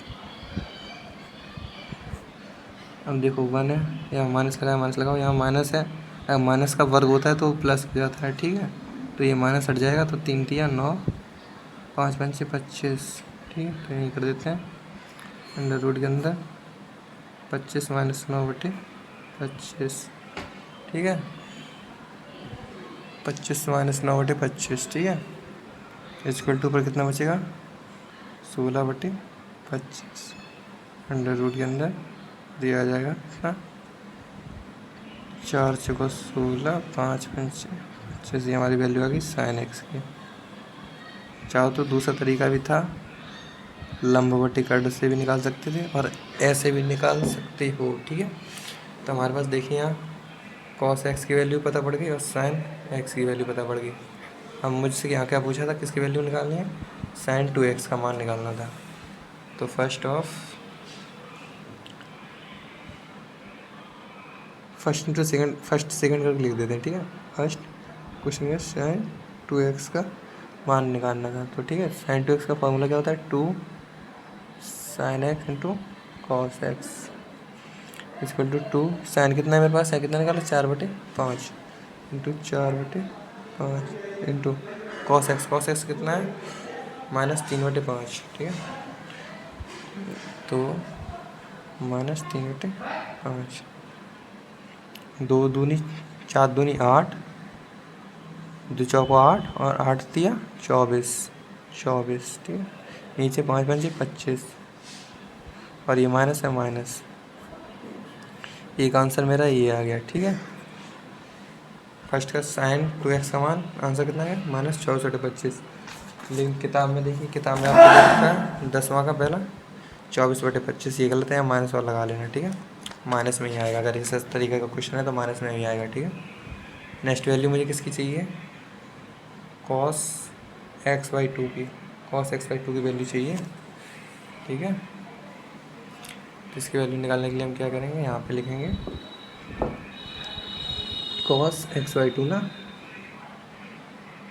अब देखो 1 है, यहाँ माइनस कराया, माइनस लगाओ, यहाँ माइनस है। अगर माइनस का वर्ग होता है तो प्लस हो जाता है। ठीक है, तो ये माइनस हट जाएगा, तो 3 × 9, 5 × 5 = 25। ठीक है, तो यही कर देते हैं, अंडर रूट के अंदर 25 - 9/25। ठीक है, 25 - 9/25। ठीक है, इक्वल टू पर कितना बचेगा, 16/25। अंडर रूट के अंदर दिया जाएगा कितना, 4 × 16, 5 × 5 = 25। ये हमारी वैल्यू आ गई साइन एक्स की। चाहो तो दूसरा तरीका भी था, लंबवती कर्ड से भी निकाल सकते थे और ऐसे भी निकाल सकते हो। ठीक है, तो हमारे पास देखिए यहाँ कॉस एक्स की वैल्यू पता पड़ गई और साइन एक्स की वैल्यू पता पड़ गई। अब मुझसे यहाँ क्या पूछा था, किसकी वैल्यू निकालनी है, साइन टू एक्स का मान निकालना था। तो first into second, first second करके लिख देते हैं। ठीक है, फर्स्ट क्वेश्चन है साइन टू एक्स का मान निकालना था। तो ठीक है, साइन टू एक्स का फॉर्मूला क्या होता है, 2 sine x into cos x equal to 2 sine कितना है मेरे पास, है कितना निकाला, 4/5 इंटू 4/5 इंटू कॉस एक्स कितना है, -3/5। ठीक है, तो -3/5, 2 दूनी 4 दूनी 8, 2 चौको 8 और 8 दिया 24। ठीक है, नीचे 5 × 5 = 25 और ये माइनस है माइनस, एक आंसर मेरा ये आ गया। ठीक है, फर्स्ट का साइन टू एक्स का मान आंसर कितना है, -24/25। लेकिन किताब में देखिए, किताब में आपको देखता है 10वां का पहला 24/25, ये गलत है, यहाँ माइनस वाला लगा लेना। ठीक है, माइनस में ही आएगा, अगर इस तरीके का क्वेश्चन है तो माइनस में ही आएगा। ठीक है, नेक्स्ट वैल्यू मुझे किसकी चाहिए, कॉस एक्स वाई टू की वैल्यू चाहिए। ठीक है, तो इसकी वैल्यू निकालने के लिए हम क्या करेंगे, यहाँ पे लिखेंगे कॉस एक्स वाई टू ना,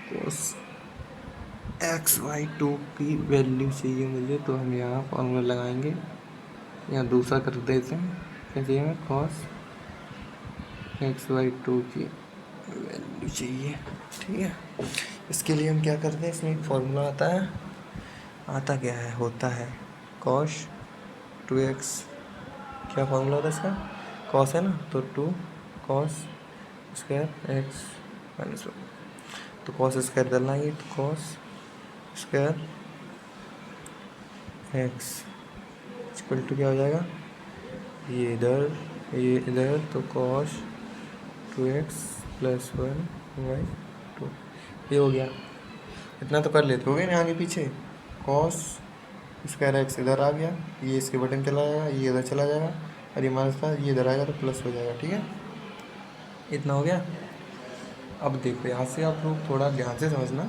कॉस एक्स वाई टू की वैल्यू चाहिए मुझे, तो हम यहाँ फॉर्मूला लगाएंगे, यहाँ दूसरा कर देते हैं। क्या चाहिए हमें, कॉस एक्स वाई टू की वैल्यू चाहिए। ठीक है, इसके लिए हम क्या करते हैं, इसमें एक फॉर्मूला आता क्या है, होता है कॉस 2x। क्या फॉर्मूला होता है इसका, कॉस है ना, तो 2 कॉस स्क्वायर एक्स -1, तो कॉस स्क्वायर डालना है, तो cos square x equal to क्या हो जाएगा, ये इधर तो कॉस 2x + 1/2, ये हो गया। इतना तो कर लेते हो गए ना, आगे पीछे कॉस स्क्वायर एक्स इधर आ गया, ये इसके बटन चला जाएगा, ये इधर चला जाएगा और ये माइनस था, ये इधर आएगा तो प्लस हो जाएगा। ठीक है, इतना हो गया। अब देखो यहाँ से आप लोग थोड़ा ध्यान से समझना,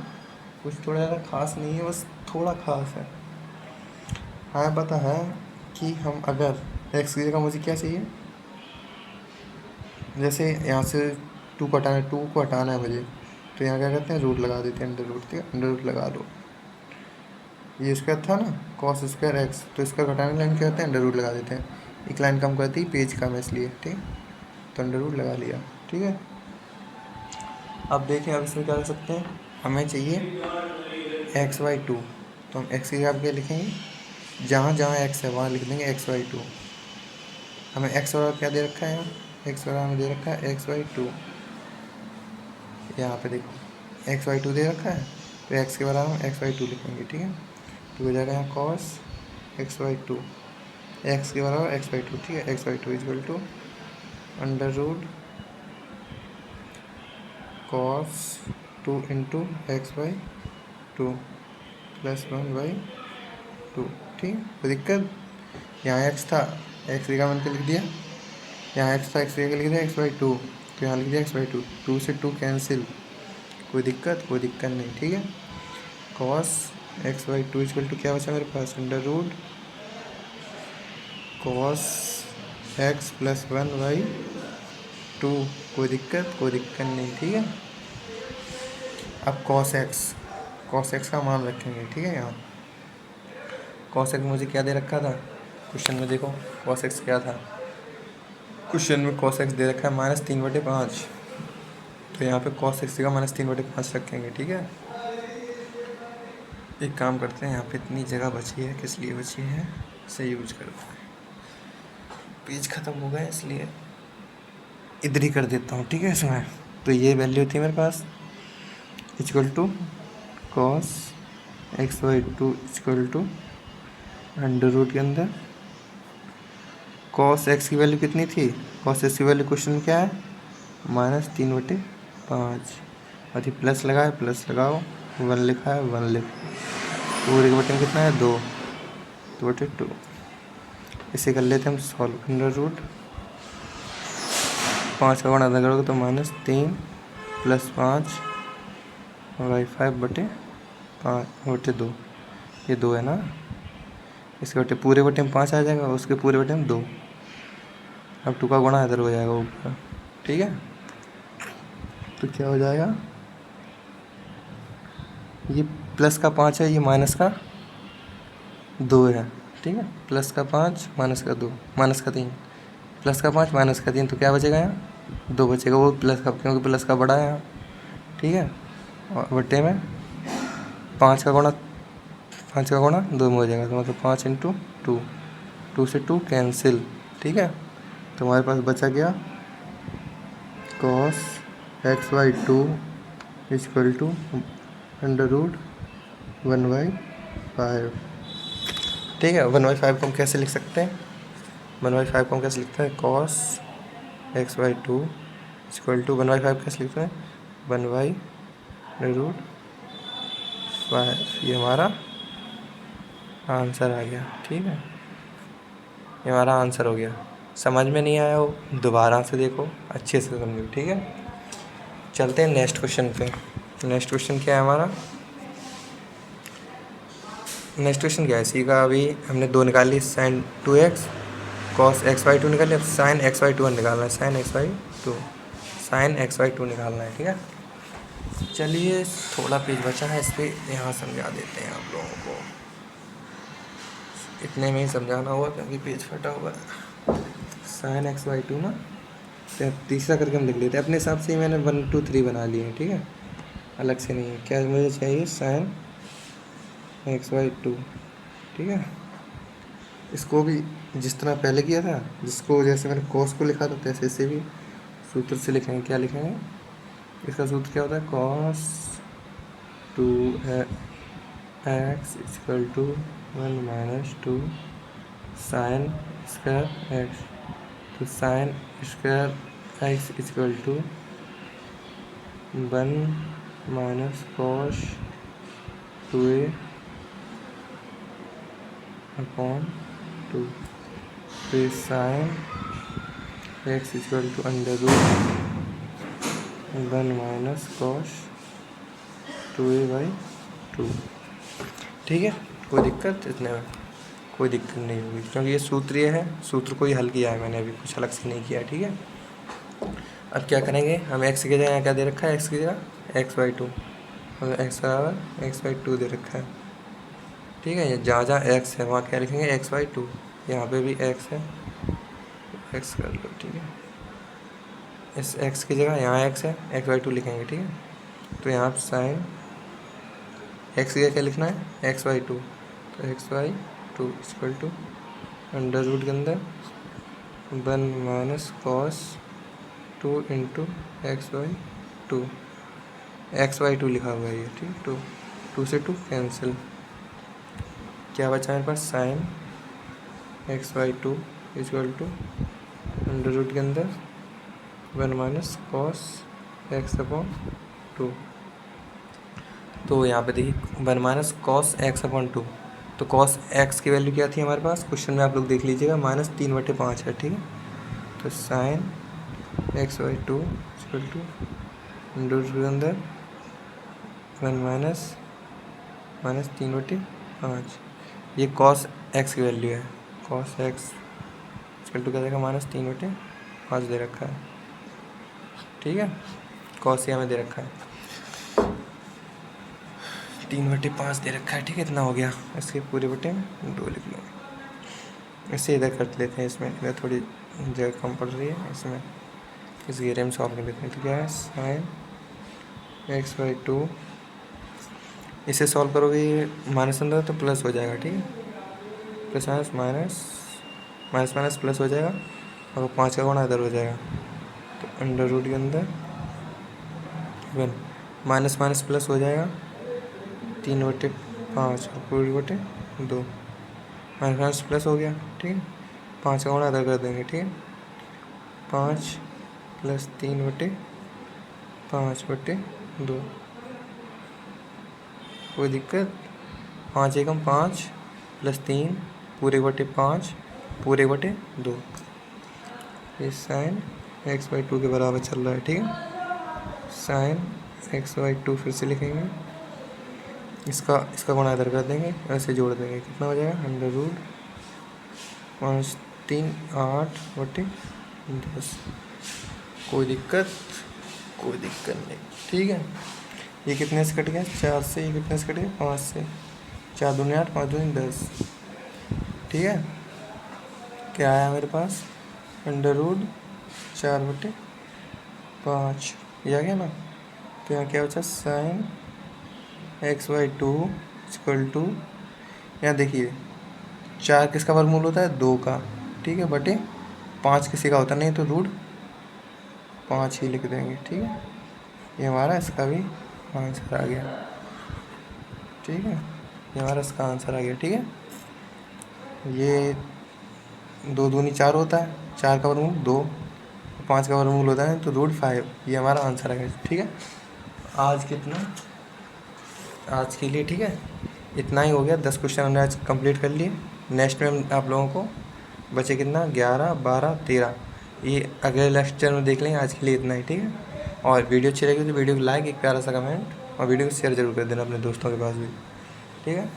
कुछ थोड़ा ज़्यादा खास नहीं है, बस थोड़ा खास है। हाँ पता है कि हम अगर एक्स की जगह मुझे क्या चाहिए, जैसे यहाँ से 2 को हटाना है मुझे, तो यहाँ क्या करते हैं, रूट लगा देते हैं, अंडर रूट। ठीक है, अंडर रूट लगा लो। ये स्क्वायर था ना, कॉस स्क्वायर एक्स, तो इसका घटाने लाइन क्या होता है, अंडर रूट लगा देते हैं। एक लाइन कम करती है, पेज कम है इसलिए। ठीक, तो अंडर रूट लगा लिया। ठीक है, अब देखें, अब इसमें क्या कर सकते हैं, हमें चाहिए x/2, तो हम x की जगह क्या लिखेंगे, जहाँ जहाँ x है वहाँ लिख देंगे x/2। हमें x बराबर क्या दे रखा है, यहाँ x बराबर हमें दे रखा है x/2। यहाँ पे देखो x/2 दे रखा है, तो x के बराबर हम x/2 लिखेंगे। ठीक है, तो हो जाएगा यहाँ cos x/2, x के बराबर x/2। ठीक है, x/2 equal to under root cos 2 into x/2 plus 1/2। ठीक, कोई दिक्कत, यहाँ x था, x की जगह मैंने लिख दिया, यहाँ x था, x की जगह लिख दिया x/2, तो यहाँ लिख दिया x/2। 2 से 2 कैंसिल, कोई दिक्कत नहीं। ठीक है, cos x/2 इक्वल टू क्या बचा मेरे पास, under root cos x plus 1/2। कोई दिक्कत नहीं। ठीक है, अब cos x का मान रखेंगे। ठीक है, यहाँ cos x मुझे क्या दे रखा था क्वेश्चन में, देखो cos x क्या था क्वेश्चन में, cos x दे रखा है -3/5, तो यहाँ पे cos x का -3/5 रखेंगे। ठीक है, एक काम करते हैं, यहाँ पे इतनी जगह बची है, किस लिए बची है, इसे यूज करते हैं। पेज ख़त्म हो गया इसलिए इधर ही कर देता हूँ। ठीक है, इसमें तो ये वैल्यू थी मेरे पास, equal to cos x/2 equal to under root के अंदर cos x की वैल्यू कितनी थी, cos x की वैल्यू क्वेश्चन में क्या है, -3/5, और ये प्लस लगा है, प्लस लगाओ, 1 लिखा है, 1 लिखो, पूरे के बटन कितना है, 2/2। इसे कर लेते हैं हम सॉल्व, अंडर रूट 5 का गुणा करोगे तो -3 प्लस 5/5/2, ये 2 है ना, इसके बटे पूरे बटे में 5 आ जाएगा, उसके पूरे बटे में 2, अब 2 का गुणा इधर हो जाएगा ऊपर। ठीक है, तो क्या हो जाएगा, ये प्लस का 5 है, ये माइनस का 2 है। ठीक है, प्लस का 5 माइनस का 2 माइनस का 3, प्लस का 5 माइनस का 3, तो क्या बचेगा, यहाँ 2 बचेगा, वो प्लस का, क्योंकि प्लस का बड़ा है यहाँ। ठीक है, और बटे में 5 का गुणा 2 में हो जाएगा, तो मतलब 5 × 2, 2 से 2 कैंसिल। ठीक है, तो हमारे पास बचा गया cos x/2 equal to under root 1/5। ठीक है, 1/5 को हम कैसे लिख सकते हैं, 1/5 को हम कैसे लिखते हैं, cos x/2 इक्वल टू 1/5 कैसे लिखते हैं, 1/√5। ये हमारा आंसर आ गया। ठीक है, ये हमारा आंसर हो गया। समझ में नहीं आया हो दोबारा से देखो, अच्छे से समझो। ठीक है, चलते हैं नेक्स्ट क्वेश्चन पे। नेक्स्ट क्वेश्चन क्या है हमारा, नेक्स्ट क्वेश्चन क्या है, सी का अभी हमने 2 निकाली, sin 2x cos x/2 निकाली, अब sin x/2 निकालना है, sin x/2 निकालना है। ठीक है, चलिए थोड़ा पेज बचा है, इस पर यहाँ समझा देते हैं आप लोगों को, इतने में ही समझाना होगा क्योंकि पेज फटा हुआ है। sin x/2 ना, तो तीसरा करके हम लिख लेते हैं अपने हिसाब से ही, मैंने 1 2 3 बना लिए हैं। ठीक है, अलग से नहीं है, क्या मुझे चाहिए, sin x/2। ठीक है, इसको भी जिस तरह पहले किया था, जिसको जैसे मैंने cos को लिखा था, तैसे इसे भी सूत्र से लिखेंगे। क्या लिखेंगे, इसका सूत्र क्या होता है, cos 2x equal to 1 - 2 sin square x, तो sin square x equal to 1 - cos 2a/2, तो sin x equal to under root 1 - cos 2a/2। ठीक है, कोई दिक्कत, इतने में कोई दिक्कत नहीं होगी, क्योंकि ये सूत्र ये है, सूत्र को ही हल किया है मैंने, अभी कुछ अलग से नहीं किया। ठीक है, अब क्या करेंगे, हम एक्स की जगह यहाँ क्या दे रखा है, एक्स की जगह x/2, और एक्स बराबर x/2 दे रखा है। ठीक है, जहाँ जहाँ एक्स है वहाँ क्या लिखेंगे, x/2। यहाँ पे भी एक्स है, एक्स कर लो। ठीक है, इस एक्स की जगह यहाँ एक्स है, x/2 लिखेंगे। ठीक है, तो यहाँ साइन एक्स की जगह क्या लिखना है, x/2, तो x/2 equal to under root के अंदर 1 - cos 2 इंटू x/2, x/2 लिखा हुआ है ये। ठीक, 2 से 2 कैंसिल, क्या बचा मेरे पास, sine x/2 equal to under root के अंदर 1 - cos x/2। तो यहाँ पे देखिए 1 - cos x/2, तो cos x की वैल्यू क्या थी हमारे पास, क्वेश्चन में आप लोग देख लीजिएगा, -3/5 है। ठीक है, तो sine x/2 equal to under root के अंदर 1 - -3/5, ये cos x की वैल्यू है। cos x इक्वल टू क्या देगा, -3/5 दे रखा है। ठीक है, cos ये हमें दे रखा है 3/5 दे रखा है। ठीक है, इतना हो गया, इसके पूरे बटे में 2 लिख लो। इसे इधर कर लेते हैं, इसमें इधर थोड़ी जगह कम पड़ रही है, इसमें इस घेरे में सॉल्व कर लेते हैं। तो क्या है, साइन x/2, इसे सॉल्व करोगे ये माइनस अंदर तो प्लस हो जाएगा। ठीक है, प्लस माइनस प्लस हो जाएगा, और 5 का गुणा इधर हो जाएगा, तो अंडर रूट के अंदर 1 माइनस प्लस हो जाएगा, 3/5 और पूरी बटे 2, माइनस प्लस हो गया। ठीक है, 5 का गुणा इधर कर देंगे। ठीक है, 5 + 3/5/2, कोई दिक्कत, 5 एकम 5 + 3 पूरे बटे 5 पूरे बटे 2, ये साइन x/2 के बराबर चल रहा है। ठीक है, साइन x/2 फिर से लिखेंगे, इसका गुणा इधर कर देंगे, ऐसे जोड़ देंगे, कितना हो जाएगा, अंडर रूट 5 3 8/10, कोई दिक्कत नहीं। ठीक है, ये कितने से कट गया, 4 से, ये कितने से कट गया, 5 से, 4 दूनी 8, 5 दूनी 10। ठीक है, क्या आया मेरे पास, अंडर रूट 4/5, ये आ गया ना। तो यहाँ क्या बचा, साइन x/2 इक्वल टू, यहाँ देखिए 4 किसका वर्गमूल होता है, 2 का। ठीक है, बटे 5 किसी का होता नहीं, तो रूट 5 ही लिख देंगे। ठीक है, ये हमारा इसका भी आंसर आ गया। ठीक है, ये हमारा इसका आंसर आ गया। ठीक है, ये 2 दूनी 4 होता है, 4 का वर्गमूल 2, 5 का वर्गमूल होता है तो रूट 5, ये हमारा आंसर आ गया। ठीक है, आज के लिए ठीक है, इतना ही हो गया। 10 क्वेश्चन हमने आज कंप्लीट कर लिए। नेक्स्ट में आप लोगों को बचे कितना, 11 12 13, ये अगले लेक्चर में देख लेंगे। आज के लिए इतना ही। ठीक है, और वीडियो अच्छी लगी तो वीडियो को लाइक, एक प्यारा सा कमेंट, और वीडियो को शेयर जरूर कर देना अपने दोस्तों के पास भी। ठीक है,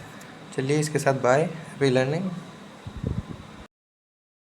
चलिए इसके साथ बाय, हैप्पी लर्निंग।